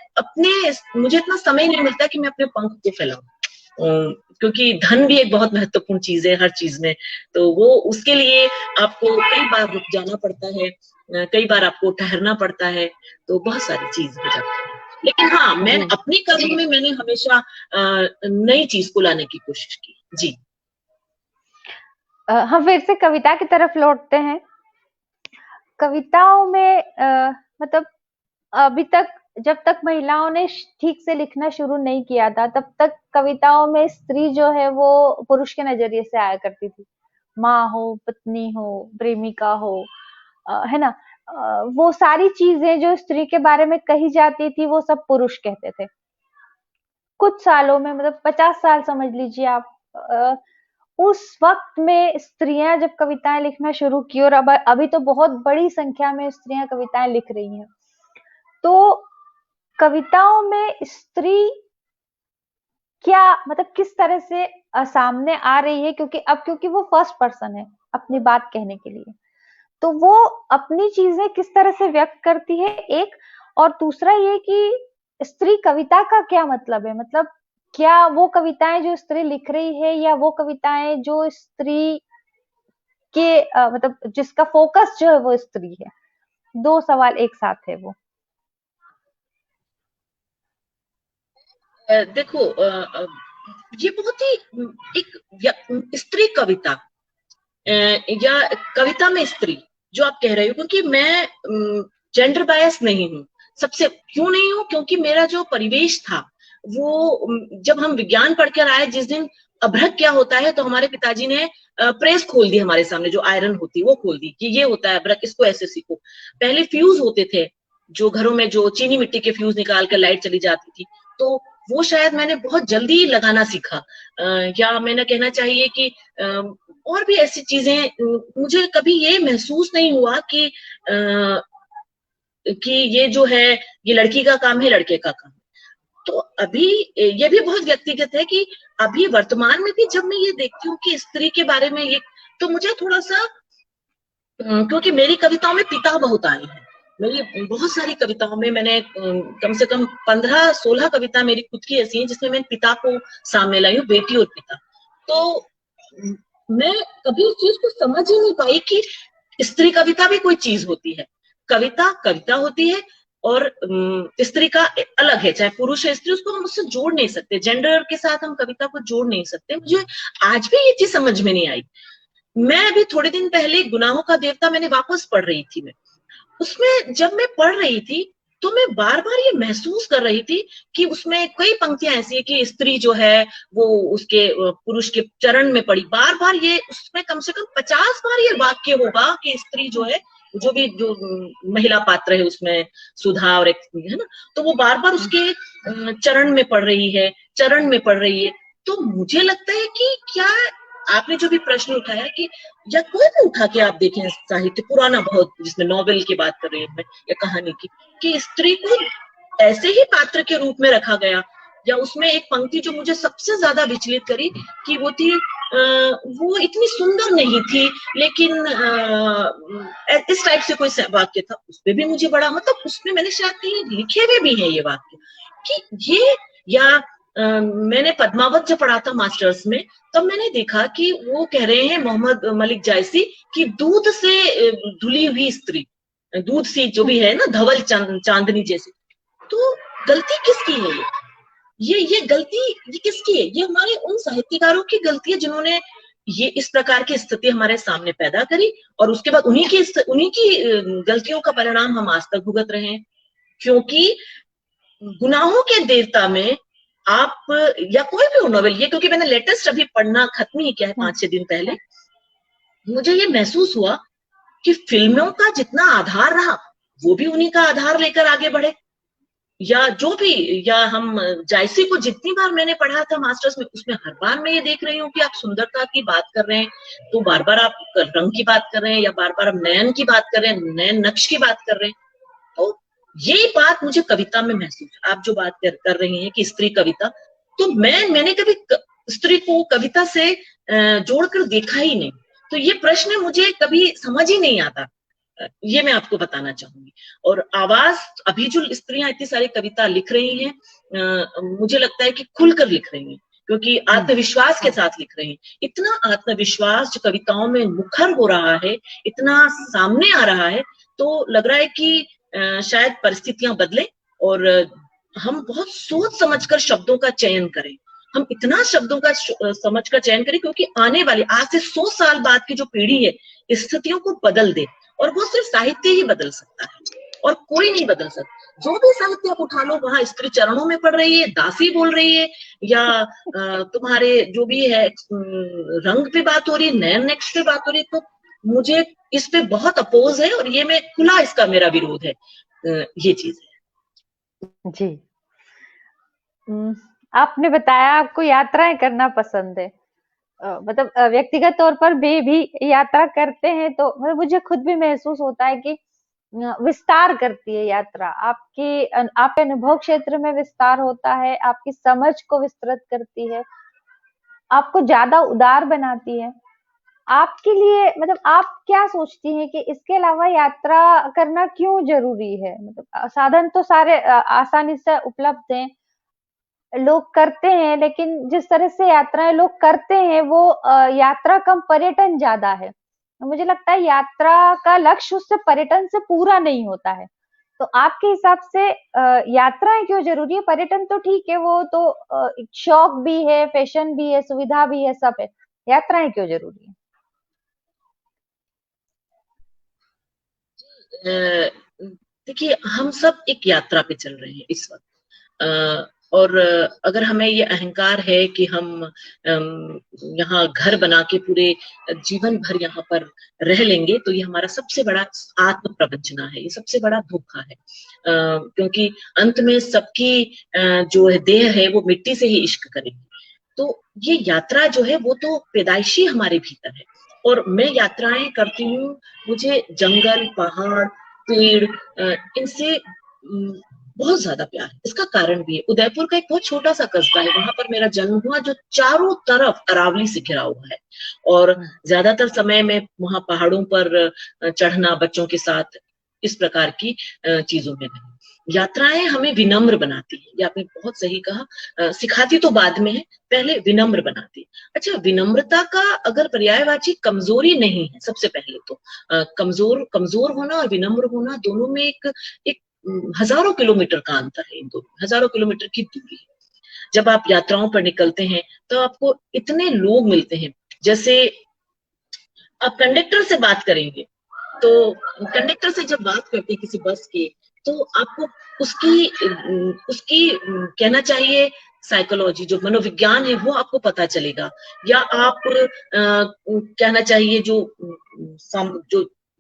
मुझे इतना समय नहीं मिलता कि मैं अपने पंख को फैलाऊं, क्योंकि धन भी एक बहुत महत्वपूर्ण चीज है हर चीज में। तो वो उसके लिए आपको कई बार रुक जाना पड़ता है, कई बार आपको ठहरना पड़ता है, तो बहुत सारी चीज हो जाती है। लेकिन हाँ, मैं अपनी कर्म में मैंने हमेशा नई चीज को लाने की कोशिश की। जी। हम फिर से कविता की तरफ लौटते हैं। कविताओं में मतलब अभी तक, जब तक महिलाओं ने ठीक से लिखना शुरू नहीं किया था, तब तक कविताओं में स्त्री जो है वो पुरुष के नजरिए से आया करती थी। माँ हो, पत्नी हो, प्रेमिका हो, है ना। वो सारी चीजें जो स्त्री के बारे में कही जाती थी वो सब पुरुष कहते थे। कुछ सालों में, मतलब 50 साल समझ लीजिए आप, उस वक्त में स्त्रियां जब कविताएं लिखना शुरू की, और अब अभी तो बहुत बड़ी संख्या में स्त्रियां कविताएं लिख रही हैं, तो कविताओं में स्त्री क्या, मतलब किस तरह से सामने आ रही है, क्योंकि वो फर्स्ट पर्सन है अपनी बात कहने के लिए, तो वो अपनी चीजें किस तरह से व्यक्त करती है, एक। और दूसरा ये कि स्त्री कविता का क्या मतलब है, मतलब क्या वो कविताएं जो स्त्री लिख रही है, या वो कविताएं जो स्त्री के मतलब जिसका फोकस जो है वो स्त्री है। दो सवाल एक साथ है वो। देखो, ये बहुत ही एक स्त्री कविता या कविता में स्त्री जो आप कह रहे हो, क्योंकि मैं जेंडर बायस नहीं हूँ। सबसे क्यों नहीं हूँ, क्योंकि मेरा जो परिवेश था वो, जब हम विज्ञान पढ़कर आए, जिस दिन अभ्रक क्या होता है, तो हमारे पिताजी ने प्रेस खोल दी हमारे सामने, जो आयरन होती वो खोल दी कि ये होता है अभ्रक, इसको ऐसे सीखो। पहले फ्यूज होते थे, जो घरों में जो चीनी मिट्टी के फ्यूज निकाल कर लाइट चली जाती थी, तो वो शायद मैंने बहुत जल्दी लगाना सीखा। या मैंने कहना चाहिए कि और भी ऐसी चीजें, मुझे कभी ये महसूस नहीं हुआ कि ये जो है ये लड़की का काम है, लड़के का काम। तो अभी ये भी बहुत व्यक्तिगत है कि अभी वर्तमान में भी जब मैं ये देखती हूँ कि स्त्री के बारे में ये, तो मुझे थोड़ा सा, क्योंकि मेरी कविताओं में पिता बहुत आए हैं, मेरी बहुत सारी कविताओं में मैंने कम से कम 15-16 कविता मेरी खुद की ऐसी हैं जिसमें मैं पिता को सामने लाई हूँ, बेटी और पिता। तो मैं कभी इस चीज को समझ ही नहीं पाई कि स्त्री कविता भी कोई चीज होती है। कविता कविता होती है, और स्त्री का अलग है, चाहे पुरुष है स्त्री, उसको हम उससे जोड़ नहीं सकते, जेंडर के साथ हम कविता को जोड़ नहीं सकते। मुझे आज भी ये चीज समझ में नहीं आई। मैं अभी थोड़े दिन पहले गुनाहों का देवता मैंने वापस पढ़ रही थी। मैं उसमें जब मैं पढ़ रही थी तो मैं बार बार ये महसूस कर रही थी कि उसमें कई पंक्तियां ऐसी है कि स्त्री जो है वो उसके पुरुष के चरण में पड़ी। बार बार ये उसमें कम से कम 50 बार ये वाक्य होगा कि स्त्री जो है, जो महिला पात्र है उसमें, सुधा और एक है ना, तो वो बार बार उसके चरण में पड़ रही है, चरण में पड़ रही है। तो मुझे लगता है कि क्या आपने जो भी प्रश्न उठाया कि, या कोई भी उठा के आप देखें साहित्य पुराना बहुत, जिसमें नॉवेल की बात कर रही हूं मैं या कहानी की, कि स्त्री को ऐसे ही पात्र के रूप में रखा गया। या उसमें एक पंक्ति जो मुझे सबसे ज्यादा विचलित करी कि वो थी वो इतनी सुंदर नहीं थी लेकिन इस टाइप से कोई वाक्य था, उसपे भी मुझे बड़ा, मतलब उसमें मैंने शायद कहीं लिखे हुए भी हैं ये वाक्य कि ये, या मैंने पद्मावत जब पढ़ा था मास्टर्स में, तब मैंने देखा कि वो कह रहे हैं मोहम्मद मलिक जायसी कि दूध से धुली हुई स्त्री, दूध सी जो भी है ना, धवल चांदनी जैसी। तो गलती किसकी है ये गलती ये किसकी है? ये हमारे उन साहित्यकारों की गलती है जिन्होंने ये इस प्रकार की स्थिति हमारे सामने पैदा करी, और उसके बाद उन्हीं की गलतियों का परिणाम हम आज तक भुगत रहे हैं। क्योंकि गुनाहों के देवता में आप, या कोई भी नॉवेल, ये क्योंकि मैंने लेटेस्ट अभी पढ़ना खत्म ही किया है 5-6 दिन पहले, मुझे ये महसूस हुआ कि फिल्मों का जितना आधार रहा वो भी उन्हीं का आधार लेकर आगे बढ़े। या जो भी, या हम जायसी को जितनी बार मैंने पढ़ा था मास्टर्स में, उसमें हर बार मैं ये देख रही हूँ कि आप सुंदरता की बात कर रहे हैं तो बार बार आप रंग की बात कर रहे हैं, या बार बार आप नयन की बात कर रहे हैं, नयन नक्श की बात कर रहे हैं। तो ये बात मुझे कविता में महसूस, आप जो बात कर रही हैं कि स्त्री कविता, तो मैंने कभी स्त्री को कविता से जोड़कर देखा ही नहीं। तो ये प्रश्न मुझे कभी समझ ही नहीं आता, ये मैं आपको बताना चाहूंगी। और आवाज, अभी जो स्त्रियां इतनी सारी कविता लिख रही हैं, मुझे लगता है कि खुलकर लिख रही हैं, क्योंकि आत्मविश्वास के साथ लिख रही हैं। इतना आत्मविश्वास जो कविताओं में मुखर हो रहा है, इतना सामने आ रहा है, तो लग रहा है कि शायद परिस्थितियां बदले और हम बहुत सोच समझकर शब्दों का चयन करें। हम इतना शब्दों का समझ कर चयन करें, क्योंकि आने वाली, आज से 100 साल बाद की जो पीढ़ी है, स्थितियों को बदल दे, और वो सिर्फ साहित्य ही बदल सकता है और कोई नहीं बदल सकता। जो भी साहित्य आप उठा लो, वहां स्त्री चरणों में पड़ रही है, दासी बोल रही है, या तुम्हारे जो भी है रंग पे बात हो रही है, नयन नेक्स्ट पे बात हो रही है। तो मुझे इस पे बहुत अपोज है, और ये मैं खुला, इसका मेरा विरोध है, ये चीज है जी। आपने बताया आपको यात्राएं करना पसंद है, मतलब व्यक्तिगत तौर पर भी यात्रा करते हैं, तो मतलब मुझे खुद भी महसूस होता है कि विस्तार करती है यात्रा, आपके अनुभव क्षेत्र में विस्तार होता है, आपकी समझ को विस्तृत करती है, आपको ज्यादा उदार बनाती है। आपके लिए मतलब आप क्या सोचती हैं कि इसके अलावा यात्रा करना क्यों जरूरी है? मतलब साधन तो सारे आसानी से उपलब्ध हैं, लोग करते हैं, लेकिन जिस तरह से यात्राएं लोग करते हैं वो यात्रा कम, पर्यटन ज्यादा है। तो मुझे लगता है यात्रा का लक्ष्य उससे, पर्यटन से पूरा नहीं होता है। तो आपके हिसाब से यात्राएं क्यों जरूरी है? पर्यटन तो ठीक है, वो तो शौक भी है, फैशन भी है, सुविधा भी है, सब है। यात्राएं क्यों जरूरी है? देखिए, हम सब एक यात्रा पे चल रहे हैं इस वक्त, और अगर हमें ये अहंकार है कि हम यहाँ घर बना के पूरे जीवन भर यहाँ पर रह लेंगे, तो ये हमारा सबसे बड़ा आत्म प्रवंचना है, ये सबसे बड़ा धोखा है। क्योंकि अंत में सबकी जो है देह है वो मिट्टी से ही इश्क करेगी। तो ये यात्रा जो है वो तो पैदाइशी हमारे भीतर है, और मैं यात्राएं करती हूँ। मुझे जंगल, पहाड़, पेड़, इनसे बहुत ज्यादा प्यार है। इसका कारण भी है, उदयपुर का एक बहुत छोटा सा कस्बा है, वहां पर मेरा जन्म हुआ, जो चारों तरफ अरावली से घिरा हुआ है, और ज्यादातर समय में वहां पहाड़ों पर चढ़ना बच्चों के साथ, इस प्रकार की चीजों में नहीं। यात्राएं हमें विनम्र बनाती है, ये आपने बहुत सही कहा। सिखाती तो बाद में है, पहले विनम्र बनाती है। अच्छा, विनम्रता का अगर पर्यायवाची कमजोरी नहीं है, सबसे पहले तो कमजोर कमजोर होना और विनम्र होना दोनों में एक हजारों किलोमीटर का अंतर है, इन दोनों हजारों किलोमीटर की दूरी है। जब आप यात्राओं पर निकलते हैं तो आपको इतने लोग मिलते हैं, जैसे आप कंडक्टर से बात करेंगे तो कंडक्टर से जब बात करते हैं किसी बस की, तो आपको उसकी उसकी कहना चाहिए साइकोलॉजी, जो मनोविज्ञान है वो आपको पता चलेगा। या आप कहना चाहिए जो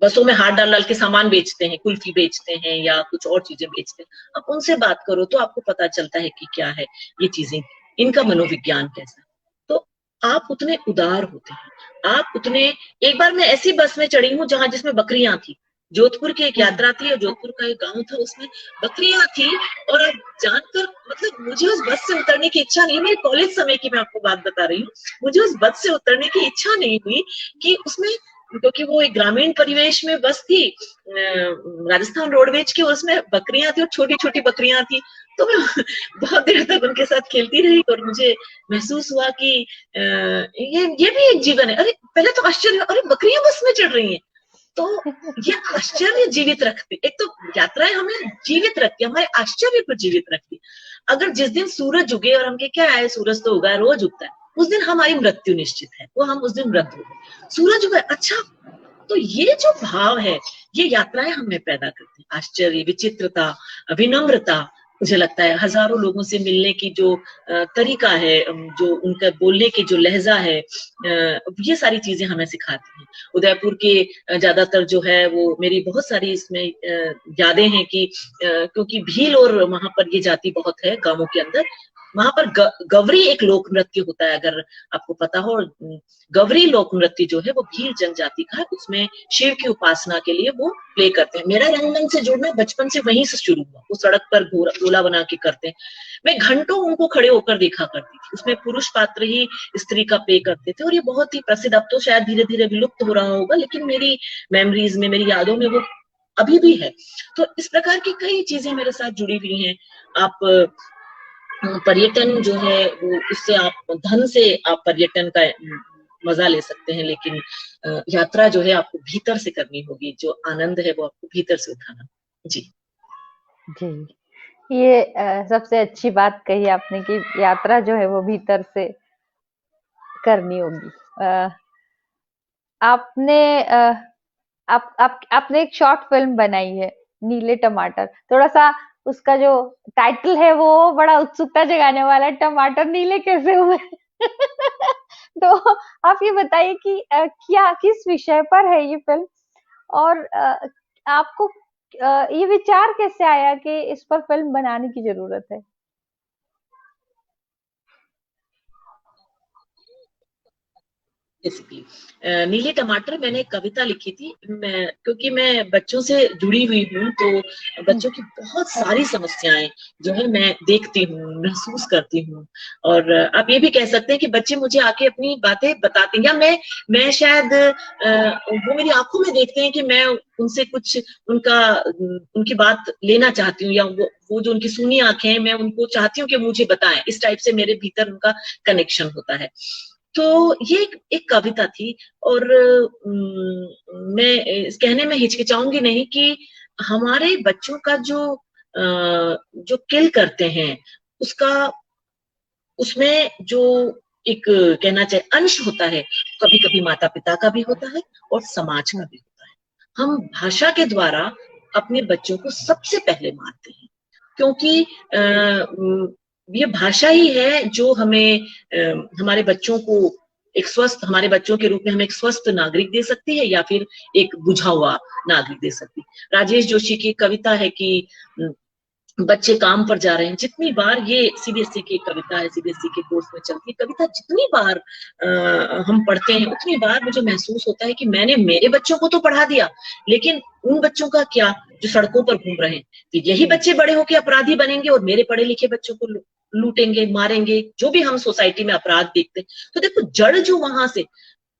बसों में हाथ डाल डाल के सामान बेचते हैं, कुल्फी बेचते हैं या कुछ और चीजें बेचते हैं, आप उनसे बात करो तो आपको पता चलता है कि क्या है ये चीजें, इनका मनोविज्ञान कैसा है। तो आप उतने उदार होते हैं, आप उतने। एक बार मैं ऐसी बस में चढ़ी हूँ जहां जिसमें बकरियां थी, जोधपुर की एक यात्रा थी और जोधपुर का एक गांव था, उसमें बकरियां थी। और अब जानकर मतलब मुझे उस बस से उतरने की इच्छा नहीं, मेरे कॉलेज समय की मैं आपको बात बता रही हूँ, मुझे उस बस से उतरने की इच्छा नहीं हुई कि उसमें, क्योंकि वो एक ग्रामीण परिवेश में बस थी, राजस्थान रोडवेज की, और उसमें बकरियां थी और छोटी छोटी बकरियां थी। तो मैं बहुत देर तक उनके साथ खेलती रही और मुझे महसूस हुआ कि ये भी एक जीवन है। अरे पहले तो आश्चर्य, अरे बकरियां बस में चढ़ रही हैं। तो ये आश्चर्य जीवित रखती, एक तो यात्राएं हमें जीवित रखती, हमारे आश्चर्य को जीवित रखती। अगर जिस दिन सूरज उगे और हम कहे क्या है, सूरज तो उगा, रोज उगता है, उस दिन हमारी मृत्यु निश्चित है, वो हम उस दिन मृत्यु हो गए। सूरज उगा, अच्छा, तो ये जो भाव है ये यात्राएं हमें पैदा करती है, आश्चर्य, विचित्रता, विनम्रता। मुझे लगता है हजारों लोगों से मिलने की जो तरीका है, जो उनका बोलने की जो लहजा है, ये सारी चीजें हमें सिखाती हैं। उदयपुर के ज्यादातर जो है वो मेरी बहुत सारी इसमें यादें हैं कि क्योंकि भील और वहां पर ये जाति बहुत है गांवों के अंदर, वहां पर गवरी एक लोक नृत्य होता है, अगर आपको पता हो। गवरी लोक नृत्य जो है वो भील जनजाति का है, उसमें शिव की उपासना के लिए वो प्ले करते हैं। मेरा रंगमंच से जुड़ना बचपन से वहीं से शुरू हुआ, वो सड़क पर गोला बना के करते हैं। मैं घंटों उनको खड़े होकर देखा करती थी, उसमें पुरुष पात्र ही स्त्री का प्ले करते थे, और ये बहुत ही प्रसिद्ध, अब तो शायद धीरे धीरे विलुप्त हो रहा होगा, लेकिन मेरी मेमोरीज में, मेरी यादों में वो अभी भी है। तो इस प्रकार की कई चीजें मेरे साथ जुड़ी हुई हैं। आप पर्यटन जो है वो, उससे आप धन से आप पर्यटन का मजा ले सकते हैं, लेकिन यात्रा जो है आपको भीतर से करनी होगी, जो आनंद है वो आपको भीतर से उठाना। जी जी, ये सबसे अच्छी बात कही आपने कि यात्रा जो है वो भीतर से करनी होगी। आपने आपने एक शॉर्ट फिल्म बनाई है, नीले टमाटर। थोड़ा सा उसका जो टाइटल है वो बड़ा उत्सुकता जगाने वाला है, टमाटर नीले कैसे हुए? तो आप ये बताइए कि क्या किस विषय पर है ये फिल्म, और आपको ये विचार कैसे आया कि इस पर फिल्म बनाने की जरूरत है? बेसिकली नीले टमाटर मैंने एक कविता लिखी थी, क्योंकि मैं बच्चों से जुड़ी हुई हूँ, तो बच्चों की बहुत सारी समस्याएं जो है मैं देखती हूँ, महसूस करती हूँ। और आप ये भी कह सकते हैं कि बच्चे मुझे आके अपनी बातें बताते हैं, या मैं शायद वो मेरी आंखों में देखते हैं कि मैं उनसे कुछ उनकी बात लेना चाहती हूँ, या वो जो उनकी सुनी आंखें हैं, मैं उनको चाहती हूँ कि मुझे बताएं। इस टाइप से मेरे भीतर उनका कनेक्शन होता है। तो ये एक कविता थी, और मैं कहने में हिचकिचाऊंगी नहीं कि हमारे बच्चों का जो किल करते हैं, उसका उसमें जो एक कहना चाहिए अंश होता है, कभी कभी माता पिता का भी होता है और समाज का भी होता है। हम भाषा के द्वारा अपने बच्चों को सबसे पहले मारते हैं, क्योंकि ये भाषा ही है जो हमें हमारे बच्चों को एक स्वस्थ, हमारे बच्चों के रूप में हमें एक स्वस्थ नागरिक दे सकती है, या फिर एक बुझा हुआ नागरिक दे सकती है। राजेश जोशी की कविता है कि बच्चे काम पर जा रहे हैं। जितनी बार, ये सीबीएसई की कविता है, सीबीएसई के कोर्स में चलती है कविता, जितनी बार हम पढ़ते हैं उतनी बार मुझे महसूस होता है कि मैंने मेरे बच्चों को तो पढ़ा दिया, लेकिन उन बच्चों का क्या जो सड़कों पर घूम रहे हैं। तो यही बच्चे बड़े होकर अपराधी बनेंगे और मेरे पढ़े लिखे बच्चों को लूटेंगे, मारेंगे, जो भी हम सोसाइटी में अपराध देखते हैं। तो देखो, जड़ जो वहां से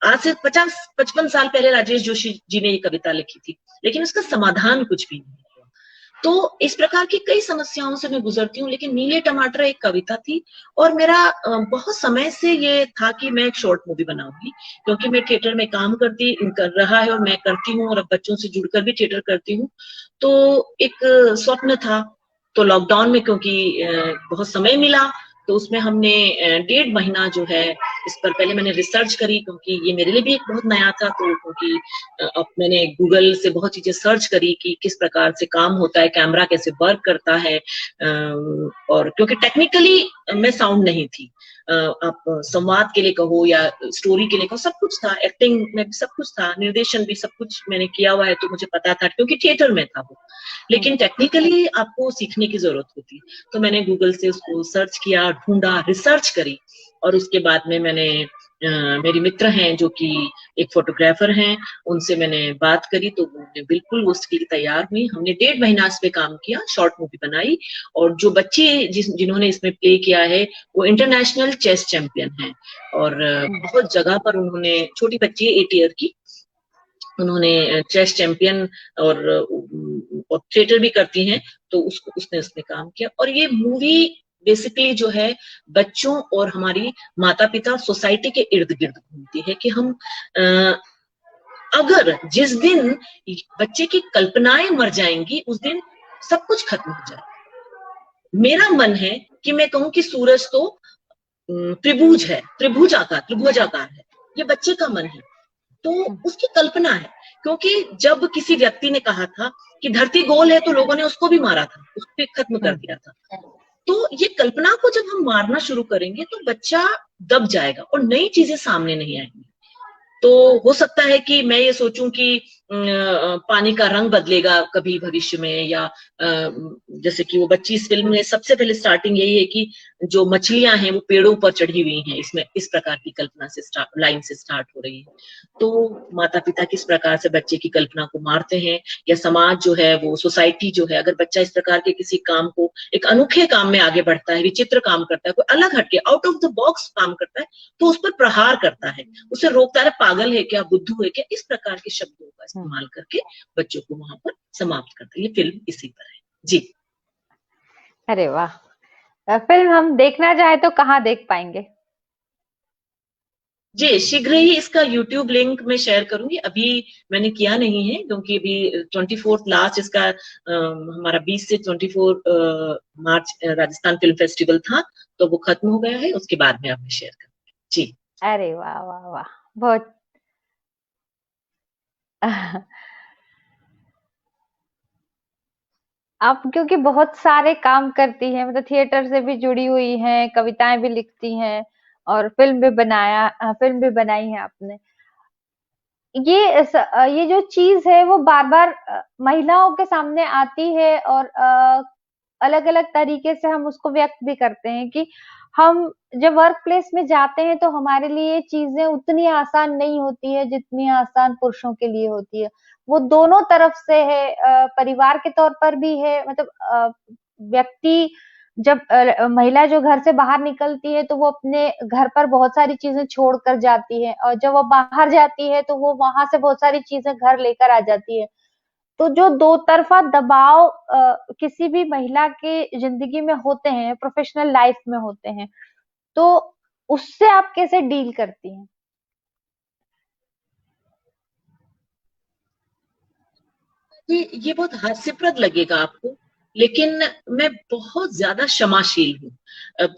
आज से 50-55 साल पहले राजेश जोशी जी ने ये कविता लिखी थी, लेकिन उसका समाधान कुछ भी नहीं हुआ। तो इस प्रकार की कई समस्याओं से मैं गुजरती हूँ, लेकिन नीले टमाटर एक कविता थी और मेरा बहुत समय से ये था कि मैं एक शॉर्ट मूवी बनाऊंगी, क्योंकि मैं थिएटर में काम कर रहा है और मैं करती हूँ और अब बच्चों से जुड़कर भी थिएटर करती हूँ। तो एक स्वप्न था। तो लॉकडाउन में क्योंकि बहुत समय मिला, तो उसमें हमने 1.5 महीना जो है इस पर पहले मैंने रिसर्च करी, क्योंकि ये मेरे लिए भी एक बहुत नया था। तो क्योंकि अब मैंने गूगल से बहुत चीजें सर्च करी कि किस प्रकार से काम होता है, कैमरा कैसे वर्क करता है, और क्योंकि टेक्निकली मैं साउंड नहीं थी। आप संवाद के लिए कहो या स्टोरी के लिए कहो, सब कुछ था, एक्टिंग में भी सब कुछ था, निर्देशन भी सब कुछ मैंने किया हुआ है, तो मुझे पता था क्योंकि थिएटर में था वो। लेकिन टेक्निकली आपको सीखने की जरूरत होती है। तो मैंने गूगल से उसको सर्च किया, ढूंढा, रिसर्च करी, और उसके बाद में मैंने मेरी मित्र हैं जो कि एक फोटोग्राफर हैं, उनसे मैंने बात करी, तो उन्होंने बिल्कुल उसके लिए तैयार हुई। हमने 1.5 महीना इस पे काम किया, शॉर्ट मूवी बनाई, और जो बच्चे जिन्होंने इसमें प्ले किया है वो इंटरनेशनल चेस चैंपियन हैं, और बहुत जगह पर उन्होंने, छोटी बच्ची है 8 ईयर की, उन्होंने चेस चैंपियन और थिएटर भी करती हैं, तो उसने उसमें काम किया। और ये मूवी बेसिकली जो है बच्चों और हमारी माता पिता सोसाइटी के इर्द गिर्द घूमती है कि हम अगर जिस दिन बच्चे की कल्पनाएं मर जाएंगी उस दिन सब कुछ खत्म हो जाएगा। मेरा मन है कि मैं कहूं कि सूरज तो त्रिभुज है, त्रिभुजाकार है, ये बच्चे का मन है, तो उसकी कल्पना है। क्योंकि जब किसी व्यक्ति ने कहा था कि धरती गोल है, तो लोगों ने उसको भी मारा था, उसको खत्म कर दिया था। तो ये कल्पना को जब हम मारना शुरू करेंगे तो बच्चा दब जाएगा और नई चीजें सामने नहीं आएंगी। तो हो सकता है कि मैं ये सोचूं कि पानी का रंग बदलेगा कभी भविष्य में, या जैसे कि वो बच्ची इस फिल्म में सबसे पहले स्टार्टिंग यही है कि जो मछलियां हैं वो पेड़ों पर चढ़ी हुई हैं, इसमें इस प्रकार की कल्पना से लाइन से स्टार्ट हो रही है। तो माता पिता किस प्रकार से बच्चे की कल्पना को मारते हैं, या समाज जो है वो सोसाइटी जो है, अगर बच्चा इस प्रकार के किसी काम को, एक अनोखे काम में आगे बढ़ता है, विचित्र काम करता है, कोई अलग हटके आउट ऑफ द बॉक्स काम करता है, तो उस पर प्रहार करता है, उसे रोकता है, पागल है क्या, बुद्धू है क्या, इस प्रकार के शब्दों का इस्तेमाल करके बच्चों को वहां पर समाप्त करता है। ये फिल्म इसी पर है जी। अरे वाह, फिल्म हम देखना चाहे तो कहाँ देख पाएंगे? जी, शीघ्र ही इसका यूट्यूब लिंक मैं शेयर करूंगी। अभी मैंने किया नहीं है क्योंकि अभी 24 लास्ट इसका हमारा 20 से 24 मार्च राजस्थान फिल्म फेस्टिवल था, तो वो खत्म हो गया है, उसके बाद में अब मैं शेयर करूंगी जी। अरे वाह वाह वाह, बहुत आप क्योंकि बहुत सारे काम करती हैं, मतलब थिएटर से भी जुड़ी हुई हैं, कविताएं भी लिखती हैं और फिल्म भी बनाई है आपने। ये जो चीज है वो बार बार महिलाओं के सामने आती है और अलग अलग तरीके से हम उसको व्यक्त भी करते हैं कि हम जब वर्क प्लेस में जाते हैं तो हमारे लिए चीजें उतनी आसान नहीं होती है जितनी आसान पुरुषों के लिए होती है। वो दोनों तरफ से है, परिवार के तौर पर भी है, मतलब व्यक्ति जब महिला जो घर से बाहर निकलती है तो वो अपने घर पर बहुत सारी चीजें छोड़ कर जाती है, और जब वो बाहर जाती है तो वो वहां से बहुत सारी चीजें घर लेकर आ जाती है। तो जो दो तरफा दबाव किसी भी महिला के जिंदगी में होते हैं, प्रोफेशनल लाइफ में होते हैं, तो उससे आप कैसे डील करती हैं? ये बहुत हास्यप्रद लगेगा आपको, लेकिन मैं बहुत ज्यादा क्षमाशील हूँ,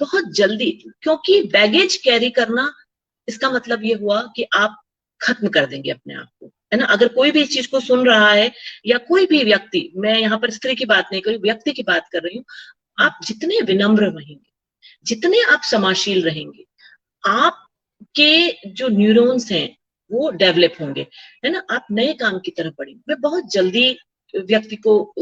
बहुत जल्दी, क्योंकि बैगेज कैरी करना इसका मतलब ये हुआ कि आप खत्म कर देंगे अपने आप को, है ना। अगर कोई भी इस चीज को सुन रहा है, या कोई भी व्यक्ति, मैं यहाँ पर स्त्री की बात नहीं कर रही, व्यक्ति की बात कर रही हूँ, आप जितने विनम्र रहेंगे, जितने आप क्षमाशील रहेंगे, आपके जो न्यूरॉन्स हैं वो डेवलप होंगे, है ना, आप नए काम की तरफ बढ़ेंगे। मैं बहुत जल्दी व्यक्ति को,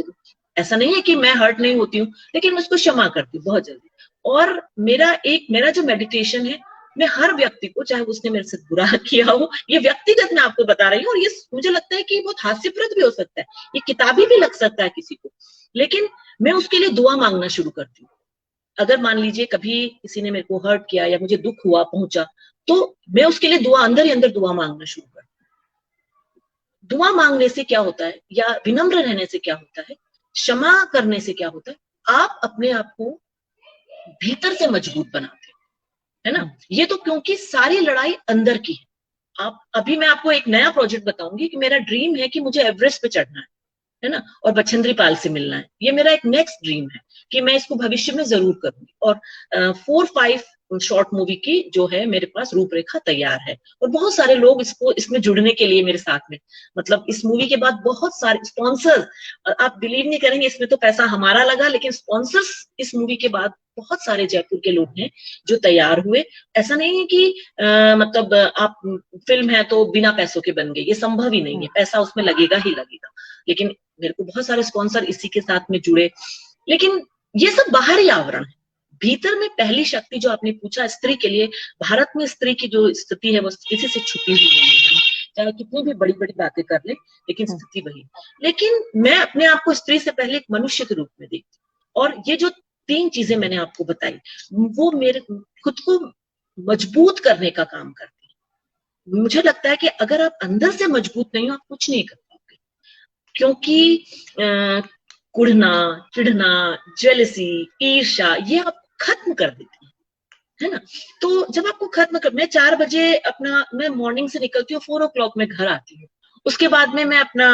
ऐसा नहीं है कि मैं हर्ट नहीं होती हूँ, लेकिन मैं उसको क्षमा करती हूँ बहुत जल्दी। और मेरा जो मेडिटेशन है, मैं हर व्यक्ति को, चाहे उसने मेरे से बुरा किया हो, ये व्यक्तिगत मैं आपको बता रही हूँ, और ये मुझे लगता है कि बहुत हास्यप्रद भी हो सकता है, ये किताबी भी लग सकता है किसी को, लेकिन मैं उसके लिए दुआ मांगना शुरू करती हूँ। अगर मान लीजिए कभी किसी ने मेरे को हर्ट किया या मुझे दुख हुआ पहुंचा, तो मैं उसके लिए दुआ, अंदर ही अंदर दुआ मांगना शुरू कर। दुआ मांगने से क्या होता है, या विनम्र रहने से क्या होता है, क्षमा करने से क्या होता है, आप अपने आप को भीतर से मजबूत बनाते हैं, है ना। ये तो क्योंकि सारी लड़ाई अंदर की है। आप अभी मैं आपको एक नया प्रोजेक्ट बताऊंगी कि मेरा ड्रीम है कि मुझे एवरेस्ट पे चढ़ना है ना, और बछेंद्री पाल से मिलना है। ये मेरा एक नेक्स्ट ड्रीम है कि मैं इसको भविष्य में जरूर करूंगी। और 4-5 शॉर्ट मूवी की जो है मेरे पास रूपरेखा तैयार है, और बहुत सारे लोग इसको इसमें जुड़ने के लिए मेरे साथ में, मतलब इस मूवी के बाद बहुत सारे स्पॉन्सर्स, आप बिलीव नहीं करेंगे, इसमें तो पैसा हमारा लगा, लेकिन स्पॉन्सर्स इस मूवी के बाद बहुत सारे जयपुर के लोग हैं जो तैयार हुए। ऐसा नहीं है कि मतलब आप फिल्म है तो बिना पैसों के बन गई, ये संभव ही नहीं है, पैसा उसमें लगेगा ही लगेगा। लेकिन मेरे को बहुत सारे स्पॉन्सर इसी के साथ में जुड़े। लेकिन ये सब बाहरी आवरण है, भीतर में पहली शक्ति जो आपने पूछा स्त्री के लिए, भारत में स्त्री की जो स्थिति है वो किसी से छुपी हुई नहीं है, चाहे कितनी भी बड़ी बड़ी बातें कर ले, लेकिन स्थिति वही। लेकिन मैं अपने आप को स्त्री से पहले एक मनुष्य के रूप में देखती हूँ, और ये जो 3 चीजें मैंने आपको बताई वो मेरे खुद को मजबूत करने का काम करती है। मुझे लगता है कि अगर आप अंदर से मजबूत नहीं हो, आप कुछ नहीं कर पाओगे, क्योंकि कुढ़ना, चिढ़ना, जेलसी, ईर्ष्या, ये आप खत्म कर देती है ना। तो जब आपको खत्म कर, मैं 4 बजे अपना, मैं मॉर्निंग से निकलती हूँ, 4 o'clock में घर आती हूँ। उसके बाद में मैं अपना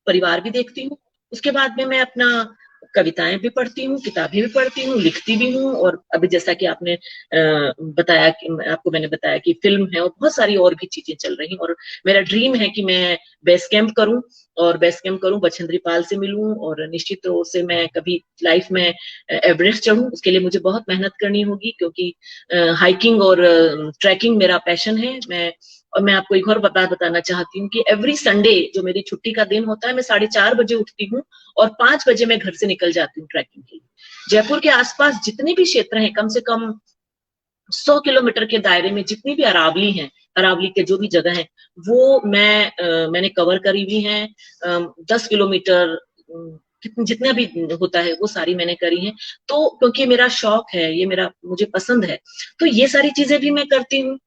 परिवार भी देखती हूँ, उसके बाद में मैं अपना कविताएं भी पढ़ती हूँ, किताबें भी पढ़ती हूँ, लिखती भी हूँ। और अभी जैसा कि आपने बताया कि आपको मैंने बताया कि फिल्म है और बहुत सारी और भी चीजें चल रही हैं। और मेरा ड्रीम है कि मैं बेस कैंप करूं, और बेस कैंप करूं, बछेंद्री पाल से मिलूं, और निश्चित तौर से मैं कभी लाइफ में एवरेस्ट चढ़ूं। उसके लिए मुझे बहुत मेहनत करनी होगी, क्योंकि हाइकिंग और ट्रैकिंग मेरा पैशन है। मैं आपको एक और बात बताना चाहती हूँ कि एवरी संडे जो मेरी छुट्टी का दिन होता है, मैं 4:30 बजे उठती हूँ और 5 बजे मैं घर से निकल जाती हूँ ट्रैकिंग के लिए। जयपुर के आसपास जितने भी क्षेत्र हैं, कम से कम 100 किलोमीटर के दायरे में जितनी भी अरावली हैं, अरावली के जो भी जगह हैं, वो मैंने कवर करी हुई हैं। 10 किलोमीटर जितना भी होता है वो सारी मैंने करी है। तो क्योंकि मेरा शौक है, ये मेरा, मुझे पसंद है, तो ये सारी चीजें भी मैं करती हूँ।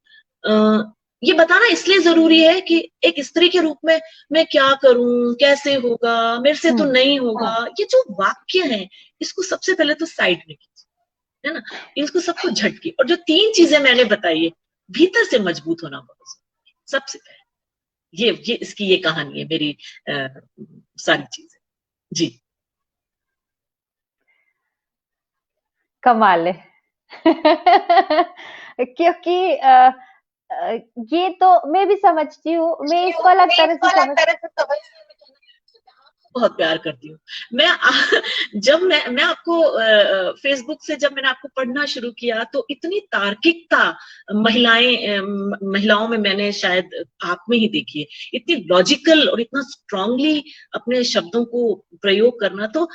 ये बताना इसलिए जरूरी है कि एक स्त्री के रूप में मैं क्या करूं, कैसे होगा, मेरे से तो नहीं होगा, ये जो वाक्य है, इसको सबसे पहले तो साइड में कीजिए, है ना। इसको सबको झटके, और जो 3 चीजें मैंने बताई है, भीतर से मजबूत होना बहुत जरूरी है सबसे पहले। ये इसकी ये कहानी है मेरी, सारी चीजें। जी। कमाल है। क्योंकि अ, ये तो मैं भी समझती हूँ, मैं इसको अलग तरह से समझ। बहुत प्यार करती हूँ मैं। जब मैं आपको फेसबुक से जब मैंने आपको पढ़ना शुरू किया, तो इतनी तार्किकता महिलाओं में मैंने शायद आप में ही देखी है। इतनी लॉजिकल और इतना स्ट्रांगली अपने शब्दों को प्रयोग करना, तो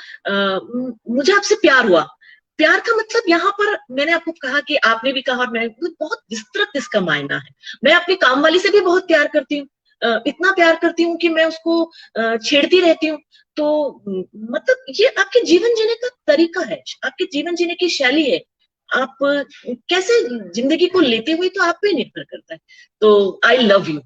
मुझे आपसे प्यार हुआ। प्यार का मतलब यहाँ पर मैंने आपको कहा कि आपने भी कहा, और मैं, बहुत विस्तृत इसका मायना है। मैं अपनी काम वाली से भी बहुत प्यार करती हूँ, इतना प्यार करती हूँ कि मैं उसको छेड़ती रहती हूँ। तो मतलब ये आपके जीवन जीने का तरीका है, आपके जीवन जीने की शैली है। आप कैसे जिंदगी को लेते हुए, तो आप पे निर्भर करता है। तो आई लव यू।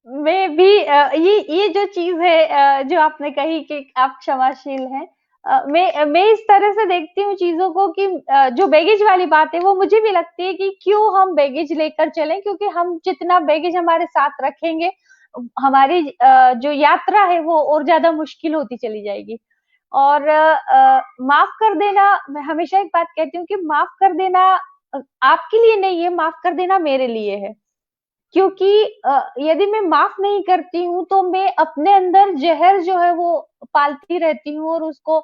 मैं भी ये जो चीज है जो आपने कही कि आप क्षमाशील हैं, मैं इस तरह से देखती हूँ चीजों को कि जो बैगेज वाली बात है वो मुझे भी लगती है कि क्यों हम बैगेज लेकर चलें, क्योंकि हम जितना बैगेज हमारे साथ रखेंगे, हमारी जो यात्रा है वो और ज्यादा मुश्किल होती चली जाएगी। और माफ कर देना, मैं हमेशा एक बात कहती हूँ कि माफ कर देना आपके लिए नहीं है, माफ कर देना मेरे लिए है। क्योंकि यदि मैं माफ नहीं करती हूँ तो मैं अपने अंदर जहर जो है वो पालती रहती हूँ और उसको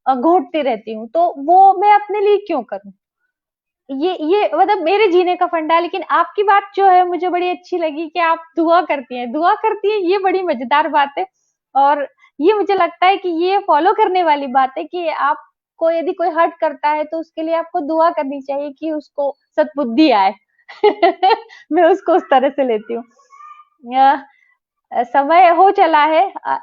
घोटती रहती हूँ, तो वो मैं अपने लिए क्यों करूँ। ये मतलब मेरे जीने का फंडा है। लेकिन आपकी बात जो है मुझे बड़ी अच्छी लगी कि आप दुआ करती हैं, दुआ करती हैं, ये बड़ी मजेदार बात है। और ये मुझे लगता है कि ये फॉलो करने वाली बात है कि आपको यदि कोई हर्ट करता है तो उसके लिए आपको दुआ करनी चाहिए कि उसको सद्बुद्धि आए। मैं उसको उस तरह से लेती हूँ। समय हो चला है,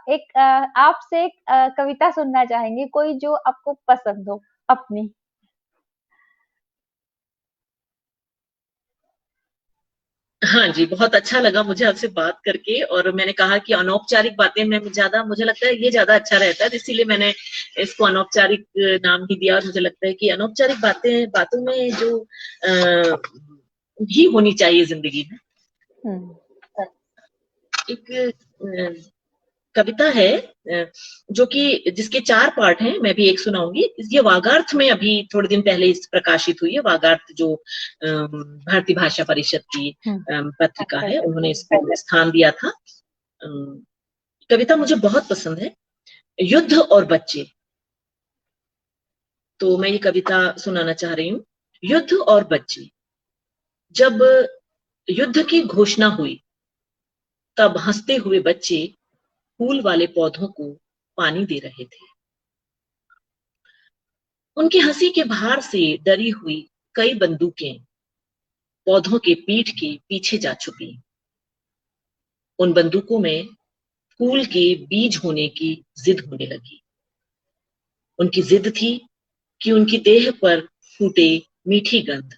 एक आपसे एक कविता सुनना चाहेंगे, कोई जो आपको पसंद हो। अपनी। हाँ जी, बहुत अच्छा लगा मुझे आपसे बात करके, और मैंने कहा कि अनौपचारिक बातें में ज्यादा, मुझे लगता है ये ज्यादा अच्छा रहता है, इसीलिए मैंने इसको अनौपचारिक नाम ही दिया। और मुझे लगता है कि अनौपचारिक बातों में जो भी होनी चाहिए जिंदगी में। हम्म। एक कविता है जो कि जिसके 4 पार्ट हैं, मैं भी एक सुनाऊंगी। ये वागार्थ में अभी थोड़े दिन पहले इस प्रकाशित हुई है। वागार्थ जो भारतीय भाषा परिषद की पत्रिका अच्छा है, अच्छा। उन्होंने इसको स्थान दिया था। कविता मुझे बहुत पसंद है, युद्ध और बच्चे। तो मैं ये कविता सुनाना चाह रही हूँ। युद्ध और बच्चे। जब युद्ध की घोषणा हुई, तब हंसते हुए बच्चे फूल वाले पौधों को पानी दे रहे थे। उनकी हंसी के भार से डरी हुई कई बंदूकें पौधों के पीठ के पीछे जा छुपी। उन बंदूकों में फूल के बीज होने की जिद होने लगी। उनकी जिद थी कि उनकी देह पर फूटे मीठी गंध।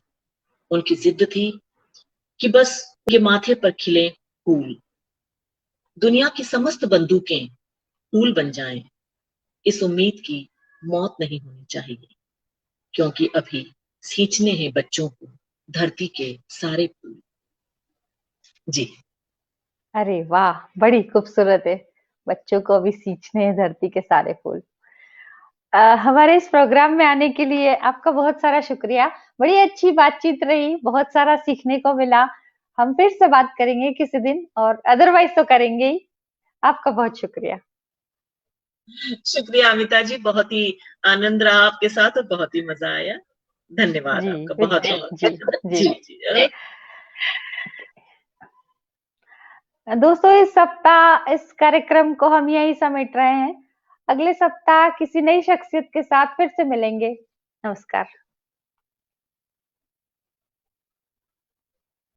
उनकी जिद थी कि बस उनके माथे पर खिले फूल। दुनिया की समस्त बंदूकें फूल बन जाएं, इस उम्मीद की मौत नहीं होनी चाहिए, क्योंकि अभी सींचने हैं बच्चों को धरती के सारे फूल। जी। अरे वाह, बड़ी खूबसूरत है। बच्चों को अभी सींचने हैं धरती के सारे फूल। हमारे इस प्रोग्राम में आने के लिए आपका बहुत सारा शुक्रिया। बड़ी अच्छी बातचीत रही, बहुत सारा सीखने को मिला। हम फिर से बात करेंगे किसी दिन, और अदरवाइज तो करेंगे ही। आपका बहुत शुक्रिया। शुक्रिया अमिता जी, बहुत ही आनंद रहा आपके साथ और बहुत ही मजा आया। धन्यवाद जी आपका बहुत बिल्कुल। बहुत। जी। जी जी। दोस्तों, इस सप्ताह इस कार्यक्रम को हम यही समेट रहे हैं। अगले सप्ताह किसी नई शख्सियत के साथ फिर से मिलेंगे। नमस्कार।